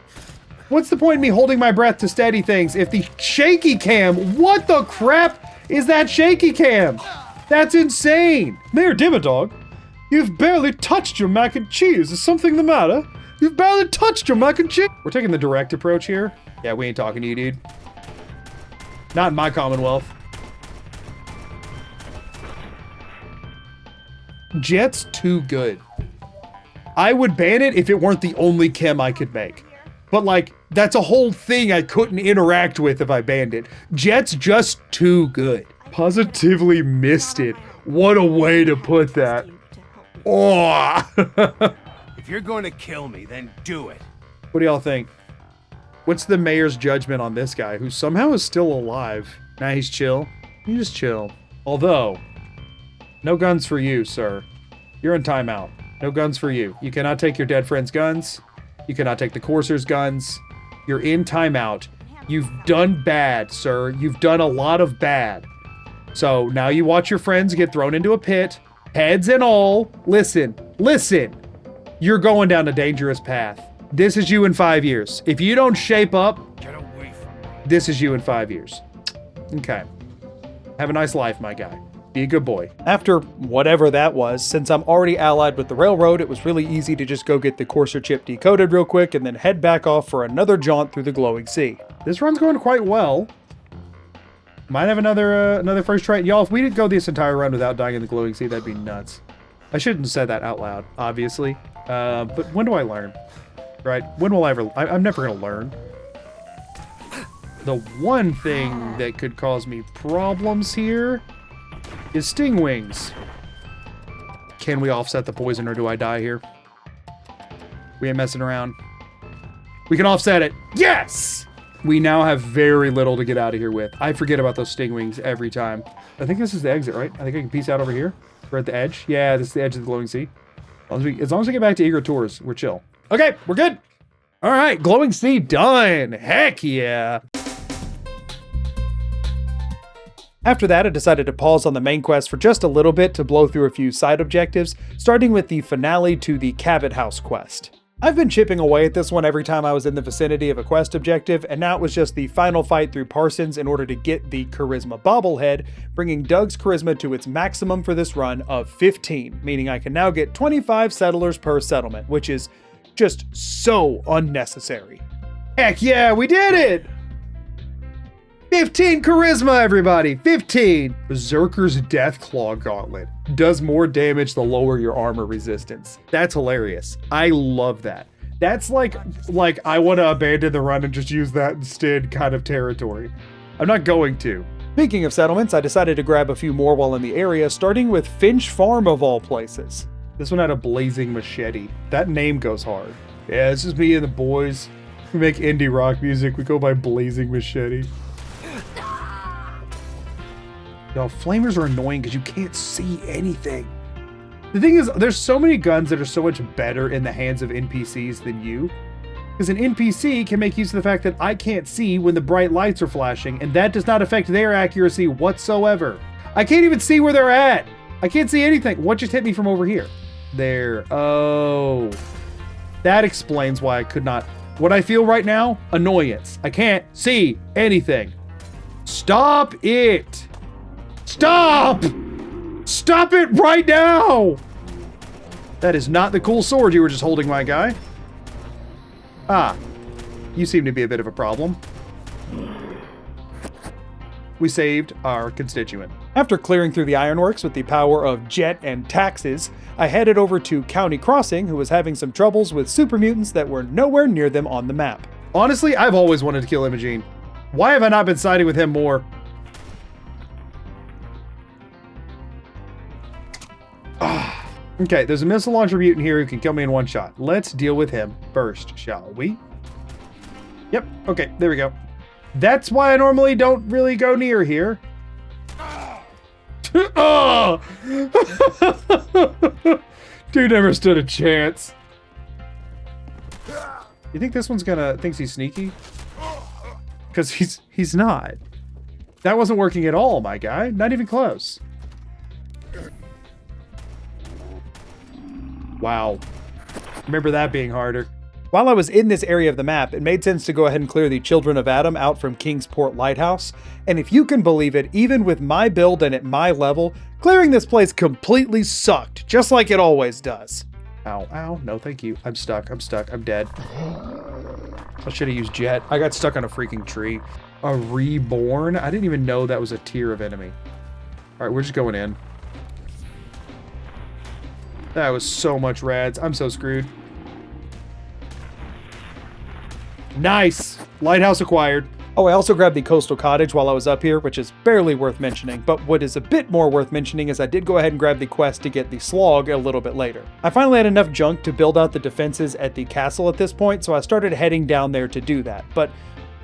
What's the point in me holding my breath to steady things if the shaky cam, what the crap is that shaky cam? That's insane. Mayor Dimmadog, you've barely touched your mac and cheese. Is something the matter? You've barely touched your mac and cheese. We're taking the direct approach here. Yeah, we ain't talking to you, dude. Not in my Commonwealth. Jet's too good. I would ban it if it weren't the only chem I could make. But like, that's a whole thing I couldn't interact with if I banned it. Jet's just too good. Positively missed it. What a way to put that. Oh. If you're going to kill me, then do it. What do y'all think? What's the mayor's judgment on this guy who somehow is still alive? Nah, he's chill. You just chill. Although, no guns for you, sir. You're in timeout. No guns for you. You cannot take your dead friend's guns. You cannot take the courser's guns. You're in timeout. You've done bad, sir. You've done a lot of bad. So now you watch your friends get thrown into a pit, heads and all. Listen, listen. You're going down a dangerous path. This is you in 5 years. If you don't shape up, Get away from me. this is you in 5 years. Okay. Have a nice life, my guy. Be a good boy. After whatever that was, since I'm already allied with the railroad, it was really easy to just go get the courser chip decoded real quick and then head back off for another jaunt through the glowing sea. This run's going quite well. Might have another first try. Y'all, if we did go this entire run without dying in the glowing sea, that'd be nuts. I shouldn't have said that out loud, obviously. But when do I learn? Right? When will I ever... I'm never going to learn. The one thing that could cause me problems here is sting wings. Can we offset the poison or do I die here? We ain't messing around. We can offset it. Yes! We now have very little to get out of here with. I forget about those sting wings every time. I think this is the exit, right? I think I can peace out over here. We're at the edge. Yeah, this is the edge of the glowing sea. As long as we get back to Eager Tours, we're chill. Okay, we're good. All right, glowing sea done. Heck yeah. After that, I decided to pause on the main quest for just a little bit to blow through a few side objectives, starting with the finale to the Cabot House quest. I've been chipping away at this one every time I was in the vicinity of a quest objective, and now it was just the final fight through Parsons in order to get the Charisma bobblehead, bringing Doug's Charisma to its maximum for this run of 15, meaning I can now get 25 settlers per settlement, which is just so unnecessary. Heck yeah, we did it! 15 charisma, everybody! 15! Berserker's Deathclaw Gauntlet does more damage the lower your armor resistance. That's hilarious. I love that. That's like I want to abandon the run and just use that instead kind of territory. I'm not going to. Speaking of settlements, I decided to grab a few more while in the area, starting with Finch Farm of all places. This one had a blazing machete. That name goes hard. Yeah, this is me and the boys. We make indie rock music. We go by Blazing Machete. Yo, flamers are annoying because you can't see anything. The thing is, there's so many guns that are so much better in the hands of NPCs than you. Because an NPC can make use of the fact that I can't see when the bright lights are flashing, and that does not affect their accuracy whatsoever. I can't even see where they're at. I can't see anything. What just hit me from over here? There. Oh. That explains why I could not... What I feel right now? Annoyance. I can't see anything. Stop it! Stop! Stop it right now! That is not the cool sword you were just holding, my guy. Ah, you seem to be a bit of a problem. We saved our constituent. After clearing through the ironworks with the power of jet and taxes, I headed over to County Crossing, who was having some troubles with super mutants that were nowhere near them on the map. Honestly, I've always wanted to kill Imogene. Why have I not been siding with him more? Okay, there's a missile launcher mutant here who can kill me in one shot. Let's deal with him first, shall we? Yep, okay, there we go. That's why I normally don't really go near here. Oh! Dude never stood a chance. You think this one's thinks he's sneaky? Because he's not. That wasn't working at all, my guy. Not even close. Wow. Remember that being harder. While I was in this area of the map, it made sense to go ahead and clear the Children of Adam out from Kingsport Lighthouse, and if you can believe it, even with my build and at my level, clearing this place completely sucked, just like it always does. Ow, ow, no thank you. I'm stuck, I'm dead. I should have used jet. I got stuck on a freaking tree. A reborn? I didn't even know that was a tier of enemy. Alright, we're just going in. That was so much rads. I'm so screwed. Nice! Lighthouse acquired. Oh, I also grabbed the Coastal Cottage while I was up here, which is barely worth mentioning, but what is a bit more worth mentioning is I did go ahead and grab the quest to get the Slog a little bit later. I finally had enough junk to build out the defenses at the castle at this point, so I started heading down there to do that, but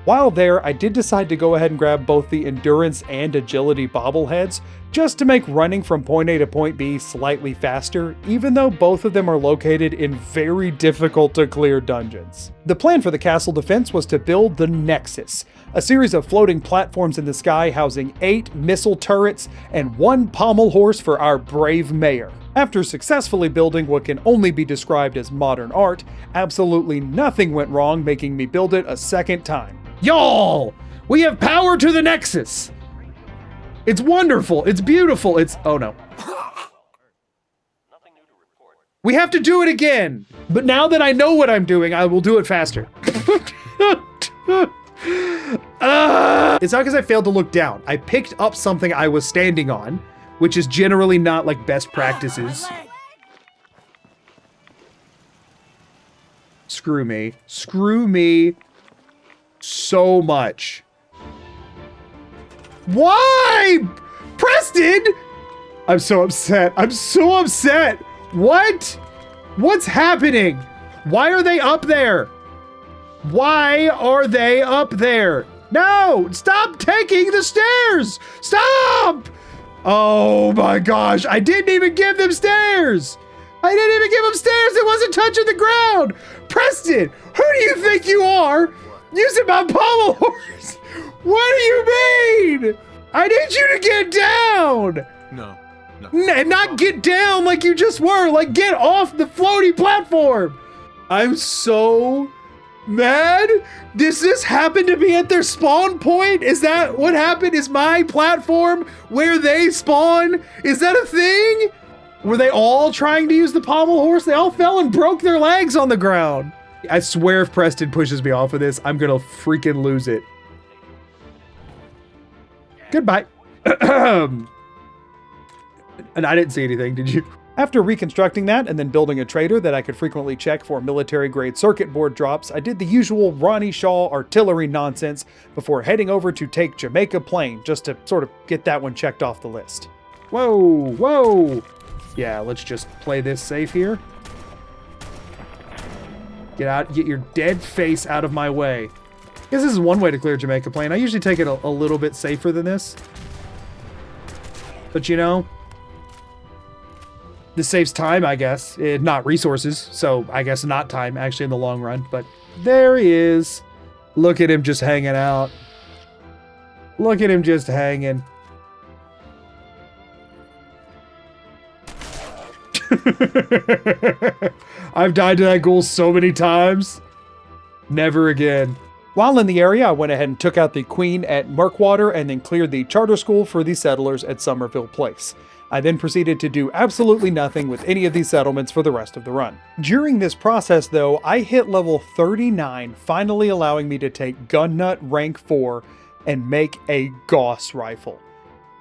while there, I did decide to go ahead and grab both the Endurance and Agility bobbleheads, just to make running from point A to point B slightly faster, even though both of them are located in very difficult to clear dungeons. The plan for the castle defense was to build the Nexus, a series of floating platforms in the sky housing 8 missile turrets and 1 pommel horse for our brave mayor. After successfully building what can only be described as modern art, absolutely nothing went wrong making me build it a second time. Y'all! We have power to the Nexus! It's wonderful. It's beautiful. It's, oh no. We have to do it again. But now that I know what I'm doing, I will do it faster. It's not because I failed to look down. I picked up something I was standing on, which is generally not like best practices. Screw me. Screw me so much. Why? Preston! I'm so upset. I'm so upset. What? What's happening? Why are they up there? Why are they up there? No! Stop taking the stairs! Stop! Oh my gosh, I didn't even give them stairs! I didn't even give them stairs! It wasn't touching the ground! Preston, who do you think you are? Using my pommel horse! What do you mean? I need you to get down! No. Not get down like you just were, like get off the floaty platform! I'm so mad. Does this happen to be at their spawn point? Is that what happened? Is my platform where they spawn? Is that a thing? Were they all trying to use the pommel horse? They all fell and broke their legs on the ground. I swear if Preston pushes me off of this, I'm gonna freaking lose it. Goodbye. And I didn't see anything, did you? After reconstructing that and then building a trader that I could frequently check for military-grade circuit board drops, I did the usual Ronnie Shaw artillery nonsense before heading over to take Jamaica Plain, just to sort of get that one checked off the list. Whoa, whoa. Yeah, let's just play this safe here. Get your dead face out of my way. I guess this is one way to clear Jamaica Plain. I usually take it a little bit safer than this. But you know, this saves time, I guess. Not resources, so I guess not time, actually, in the long run. But there he is. Look at him just hanging out. Look at him just hanging. I've died to that ghoul so many times. Never again. While in the area, I went ahead and took out the Queen at Murkwater and then cleared the charter school for the settlers at Somerville Place. I then proceeded to do absolutely nothing with any of these settlements for the rest of the run. During this process though, I hit level 39, finally allowing me to take Gun Nut rank 4 and make a Gauss rifle.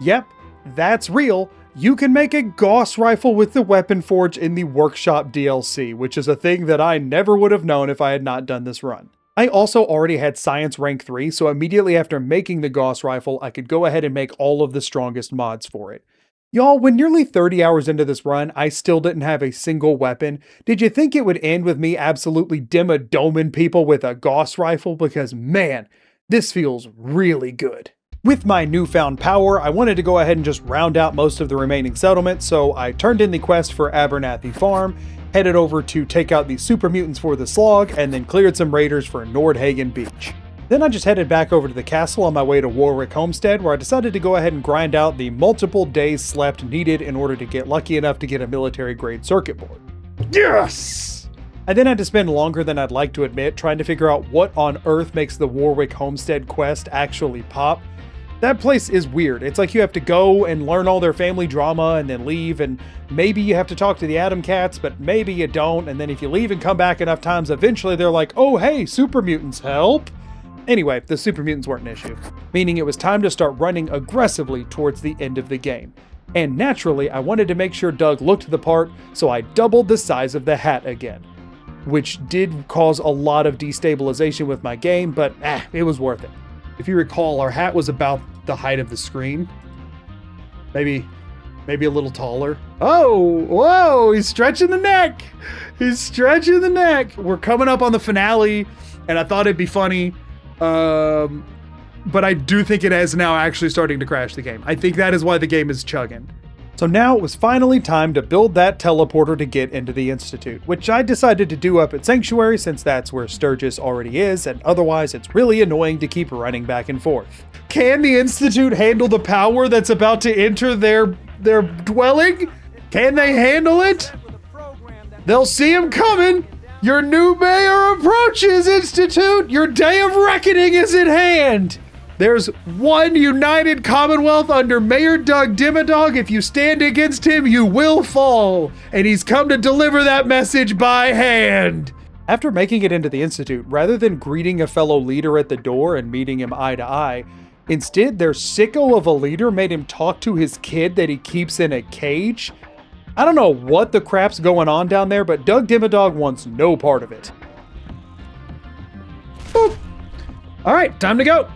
Yep, that's real. You can make a Gauss rifle with the Weapon Forge in the Workshop DLC, which is a thing that I never would have known if I had not done this run. I also already had Science rank 3, so immediately after making the Gauss rifle, I could go ahead and make all of the strongest mods for it. Y'all, when nearly 30 hours into this run, I still didn't have a single weapon. Did you think it would end with me absolutely demo-doming people with a Gauss rifle? Because man, this feels really good. With my newfound power, I wanted to go ahead and just round out most of the remaining settlements, so I turned in the quest for Abernathy Farm, headed over to take out the super mutants for the slog, and then cleared some raiders for Nordhagen Beach. Then I just headed back over to the castle on my way to Warwick Homestead, where I decided to go ahead and grind out the multiple days slept needed in order to get lucky enough to get a military-grade circuit board. Yes! I then had to spend longer than I'd like to admit trying to figure out what on earth makes the Warwick Homestead quest actually pop. That place is weird. It's like you have to go and learn all their family drama and then leave, and maybe you have to talk to the Atom Cats, but maybe you don't, and then if you leave and come back enough times, eventually they're like, oh hey, super mutants, help! Anyway, the super mutants weren't an issue, meaning it was time to start running aggressively towards the end of the game. And naturally, I wanted to make sure Doug looked the part, so I doubled the size of the hat again. Which did cause a lot of destabilization with my game, but it was worth it. If you recall, our hat was about the height of the screen. Maybe a little taller. Oh, whoa, he's stretching the neck. He's stretching the neck. We're coming up on the finale, and I thought it'd be funny. But I do think it is now actually starting to crash the game. I think that is why the game is chugging. So now it was finally time to build that teleporter to get into the Institute, which I decided to do up at Sanctuary since that's where Sturgis already is, and otherwise it's really annoying to keep running back and forth. Can the Institute handle the power that's about to enter their dwelling? Can they handle it? They'll see him coming! Your new mayor approaches, Institute! Your day of reckoning is at hand! There's one united Commonwealth under Mayor Doug Dimmadog. If you stand against him, you will fall. And he's come to deliver that message by hand. After making it into the Institute, rather than greeting a fellow leader at the door and meeting him eye to eye, instead their sicko of a leader made him talk to his kid that he keeps in a cage. I don't know what the crap's going on down there, but Doug Dimmadog wants no part of it. Boop. All right, time to go.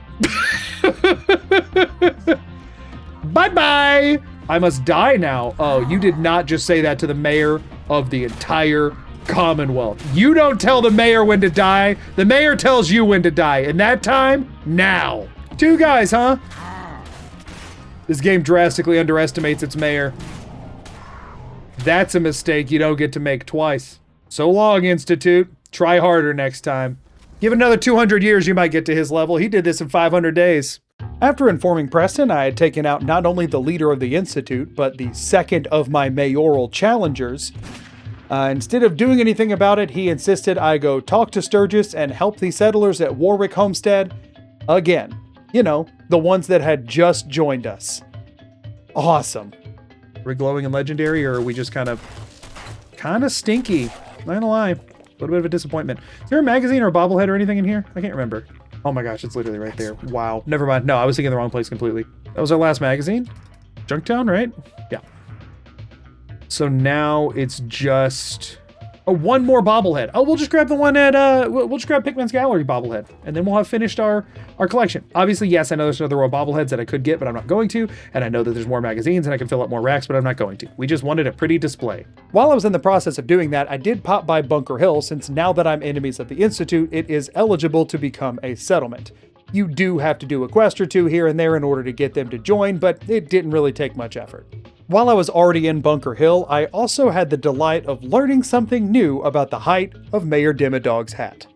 Bye-bye. I must die now. Oh, you did not just say that to the mayor of the entire Commonwealth. You don't tell the mayor when to die. The mayor tells you when to die. And that time, now. 2 guys, huh? This game drastically underestimates its mayor. That's a mistake you don't get to make twice. So long, Institute. Try harder next time. Give it another 200 years, you might get to his level. He did this in 500 days. After informing Preston I had taken out not only the leader of the Institute, but the second of my mayoral challengers, instead of doing anything about it, he insisted I go talk to Sturgis and help the settlers at Warwick Homestead again. You know, the ones that had just joined us. Awesome. Are we glowing and legendary, or are we just kind of stinky? Not gonna lie. A little bit of a disappointment. Is there a magazine or a bobblehead or anything in here? I can't remember. Oh my gosh, it's literally right there. Wow. Never mind. No, I was thinking the wrong place completely. That was our last magazine? Junktown, right? Yeah. So now it's just... Oh, one more bobblehead. Oh, we'll just grab the one at, we'll just grab Pikmin's Gallery bobblehead, and then we'll have finished our collection. Obviously, yes, I know there's another row of bobbleheads that I could get, but I'm not going to, and I know that there's more magazines and I can fill up more racks, but I'm not going to. We just wanted a pretty display. While I was in the process of doing that, I did pop by Bunker Hill, since now that I'm enemies of the Institute, it is eligible to become a settlement. You do have to do a quest or 2 here and there in order to get them to join, but it didn't really take much effort. While I was already in Bunker Hill, I also had the delight of learning something new about the height of Mayor Dimmadog's hat.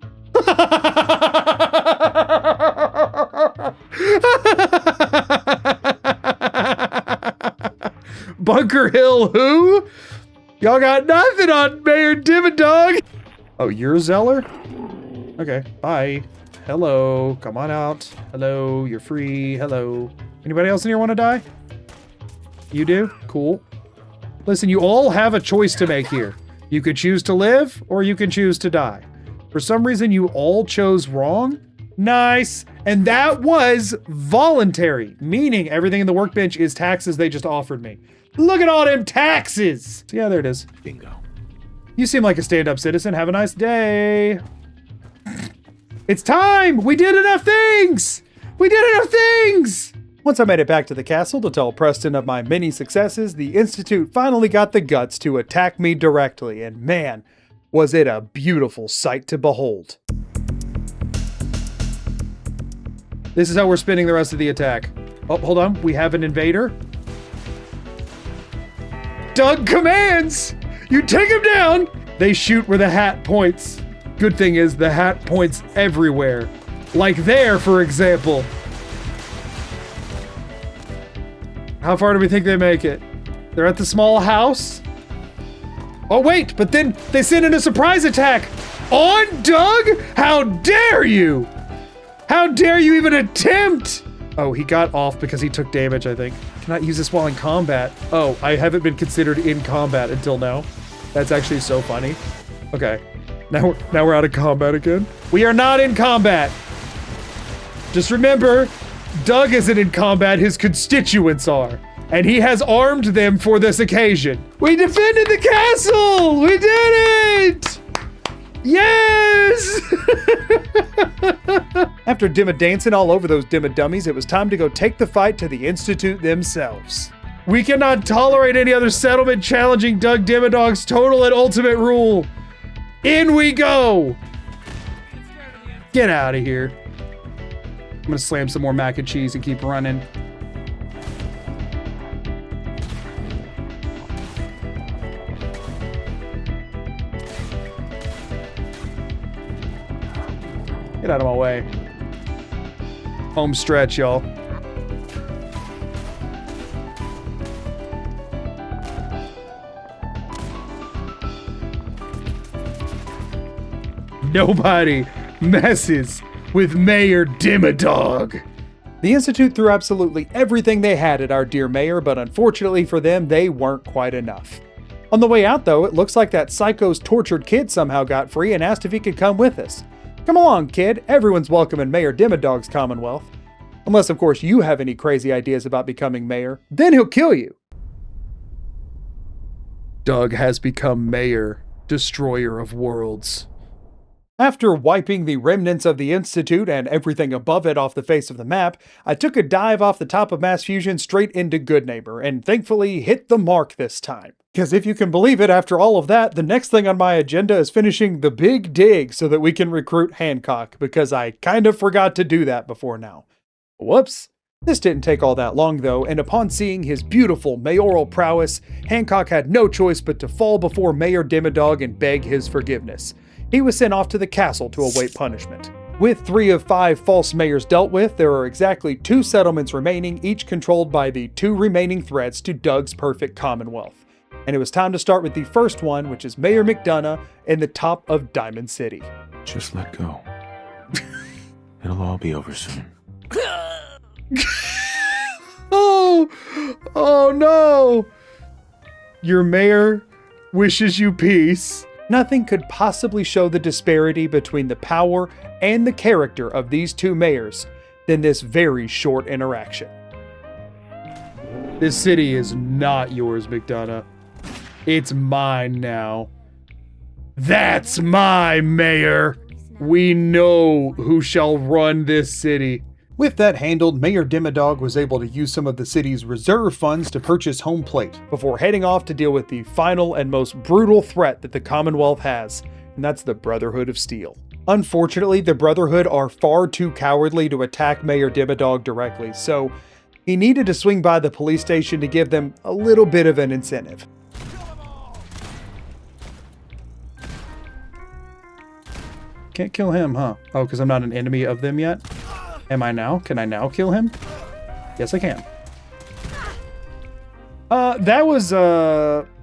Bunker Hill who? Y'all got nothing on Mayor Dimmadog. Oh, you're a Zeller? Okay, bye. Hello, come on out. Hello, you're free. Hello. Anybody else in here want to die? You do? Cool. Listen, you all have a choice to make here. You could choose to live, or you can choose to die. For some reason, you all chose wrong. Nice. And that was voluntary, meaning everything in the workbench is taxes they just offered me. Look at all them taxes. Yeah, there it is. Bingo. You seem like a stand-up citizen. Have a nice day. It's time! We did enough things! We did enough things! Once I made it back to the castle to tell Preston of my many successes, the Institute finally got the guts to attack me directly, and man, was it a beautiful sight to behold. This is how we're spinning the rest of the attack. Oh, hold on. We have an invader. Doug commands! You take him down! They shoot where the hat points. Good thing is the hat points everywhere. Like there, for example. How far do we think they make it? They're at the small house? Oh wait, but then they send in a surprise attack on Doug? How dare you? How dare you even attempt? Oh, he got off because he took damage, I think. Cannot use this while in combat. Oh, I haven't been considered in combat until now. That's actually so funny. Okay, now we're out of combat again. We are not in combat. Just remember, Doug isn't in combat, his constituents are. And he has armed them for this occasion. We defended the castle! We did it! Yes! After Dimma dancing all over those Dimma dummies, it was time to go take the fight to the Institute themselves. We cannot tolerate any other settlement challenging Doug Dimmadog's total and ultimate rule. In we go! Get out of here. I'm gonna slam some more mac and cheese and keep running. Get out of my way. Home stretch, y'all. Nobody messes with Mayor Dimmadog. The Institute threw absolutely everything they had at our dear mayor, but unfortunately for them, they weren't quite enough. On the way out though, it looks like that psycho's tortured kid somehow got free and asked if he could come with us. Come along, kid, everyone's welcome in Mayor Dimmadog's Commonwealth. Unless of course you have any crazy ideas about becoming mayor, then he'll kill you. Doug has become mayor, destroyer of worlds. After wiping the remnants of the Institute and everything above it off the face of the map, I took a dive off the top of Mass Fusion straight into Good Neighbor, and thankfully hit the mark this time. Because if you can believe it, after all of that, the next thing on my agenda is finishing the Big Dig so that we can recruit Hancock, because I kind of forgot to do that before now. Whoops. This didn't take all that long though, and upon seeing his beautiful mayoral prowess, Hancock had no choice but to fall before Mayor Dimmadog and beg his forgiveness. He was sent off to the castle to await punishment. With 3 of 5 false mayors dealt with, there are exactly 2 settlements remaining, each controlled by the 2 remaining threats to Doug's perfect commonwealth. And it was time to start with the first one, which is Mayor McDonough in the top of Diamond City. Just let go. It'll all be over soon. Oh no! Your mayor wishes you peace. Nothing could possibly show the disparity between the power and the character of these 2 mayors than this very short interaction. This city is not yours, McDonough. It's mine now. That's my mayor. We know who shall run this city. With that handled, Mayor Dimmadog was able to use some of the city's reserve funds to purchase home plate before heading off to deal with the final and most brutal threat that the Commonwealth has, and that's the Brotherhood of Steel. Unfortunately, the Brotherhood are far too cowardly to attack Mayor Dimmadog directly, so he needed to swing by the police station to give them a little bit of an incentive. Can't kill him, huh? Oh, because I'm not an enemy of them yet? Am I now? Can I now kill him? Yes, I can. That was,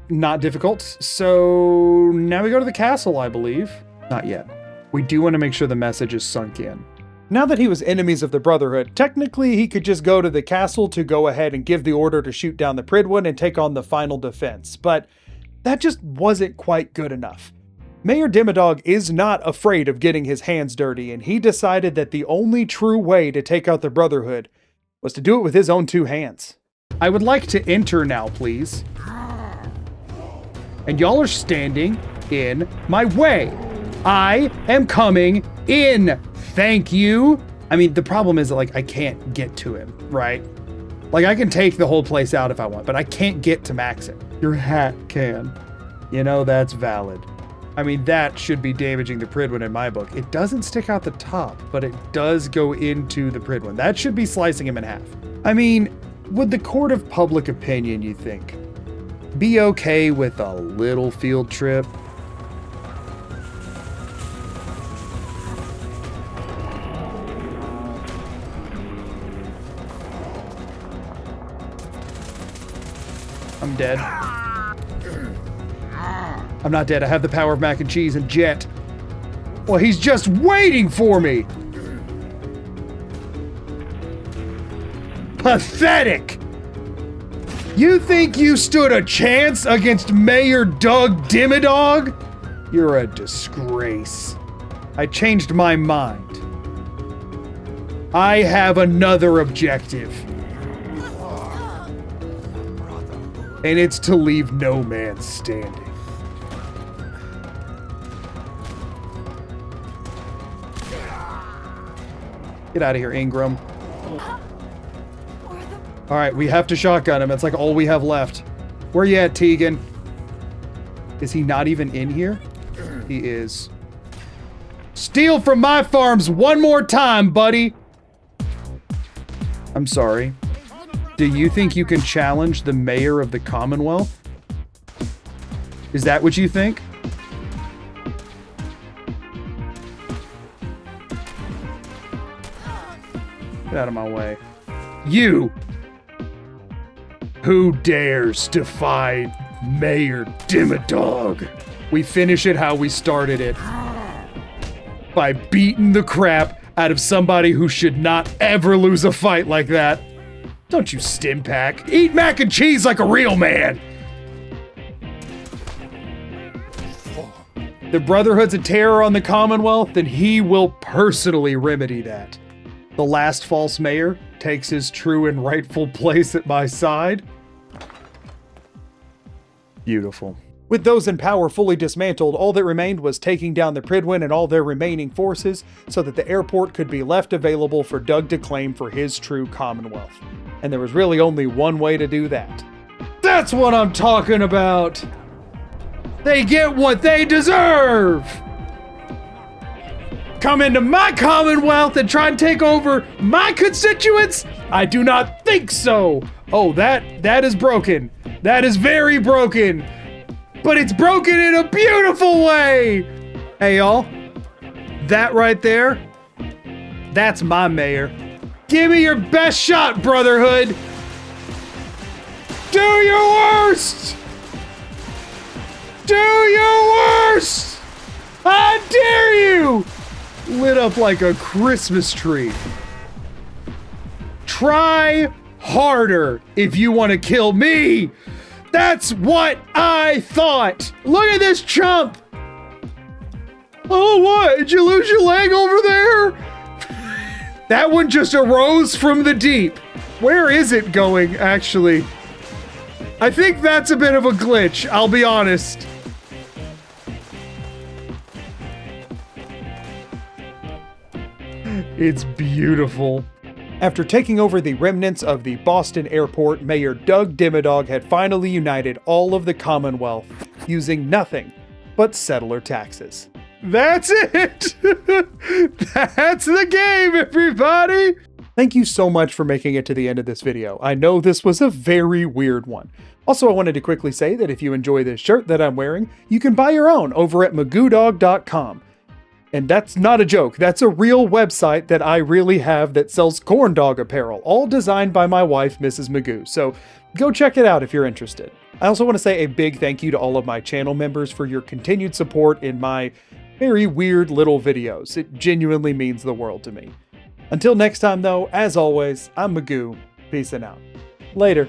not difficult. So now we go to the castle, I believe. Not yet. We do want to make sure the message is sunk in. Now that he was enemies of the Brotherhood, technically he could just go to the castle to go ahead and give the order to shoot down the Pridwin and take on the final defense, but that just wasn't quite good enough. Mayor Dimmadog is not afraid of getting his hands dirty, and he decided that the only true way to take out the Brotherhood was to do it with his own 2 hands. I would like to enter now, please. And y'all are standing in my way. I am coming in. Thank you. I mean, the problem is that, like, I can't get to him, right? Like, I can take the whole place out if I want, but I can't get to Maxon. Your hat can. You know, that's valid. I mean, that should be damaging the Pridwin in my book. It doesn't stick out the top, but it does go into the Pridwin. That should be slicing him in half. I mean, would the court of public opinion, you think, be okay with a little field trip? I'm dead. I'm not dead. I have the power of mac and cheese and jet. Well, he's just waiting for me. Pathetic. You think you stood a chance against Mayor Doug Dimmadog? You're a disgrace. I changed my mind. I have another objective. And it's to leave no man standing. Get out of here, Ingram. All right, we have to shotgun him. That's like all we have left. Where you at, Tegan? Is he not even in here? He is. Steal from my farms one more time, buddy. I'm sorry. Do you think you can challenge the mayor of the Commonwealth? Is that what you think? Get out of my way. You! Who dares defy Mayor Dimmadog? We finish it how we started it. By beating the crap out of somebody who should not ever lose a fight like that. Don't you stim pack. Eat mac and cheese like a real man. The Brotherhood's a terror on the Commonwealth, and he will personally remedy that. The last false mayor takes his true and rightful place at my side. Beautiful. With those in power fully dismantled, all that remained was taking down the Pridwin and all their remaining forces so that the airport could be left available for Doug to claim for his true Commonwealth. And there was really only one way to do that. That's what I'm talking about! They get what they deserve! Come into my Commonwealth and try and take over my constituents? I do not think so! Oh, that is broken. That is very broken. But it's broken in a beautiful way! Hey, y'all. That right there, that's my mayor. Give me your best shot, Brotherhood! Do your worst! Do your worst! I dare you! Lit up like a Christmas tree. Try harder if you want to kill me! That's what I thought! Look at this chump! Oh, what? Did you lose your leg over there? That one just arose from the deep. Where is it going, actually? I think that's a bit of a glitch, I'll be honest. It's beautiful. After taking over the remnants of the Boston airport, Mayor Doug Dimmadog had finally united all of the Commonwealth using nothing but settler taxes. That's it! That's the game, everybody! Thank you so much for making it to the end of this video. I know this was a very weird one. Also, I wanted to quickly say that if you enjoy this shirt that I'm wearing, you can buy your own over at magoodog.com. And that's not a joke. That's a real website that I really have that sells corn dog apparel, all designed by my wife, Mrs. Magoo. So go check it out if you're interested. I also want to say a big thank you to all of my channel members for your continued support in my very weird little videos. It genuinely means the world to me. Until next time though, as always, I'm Magoo. Peace and out. Later.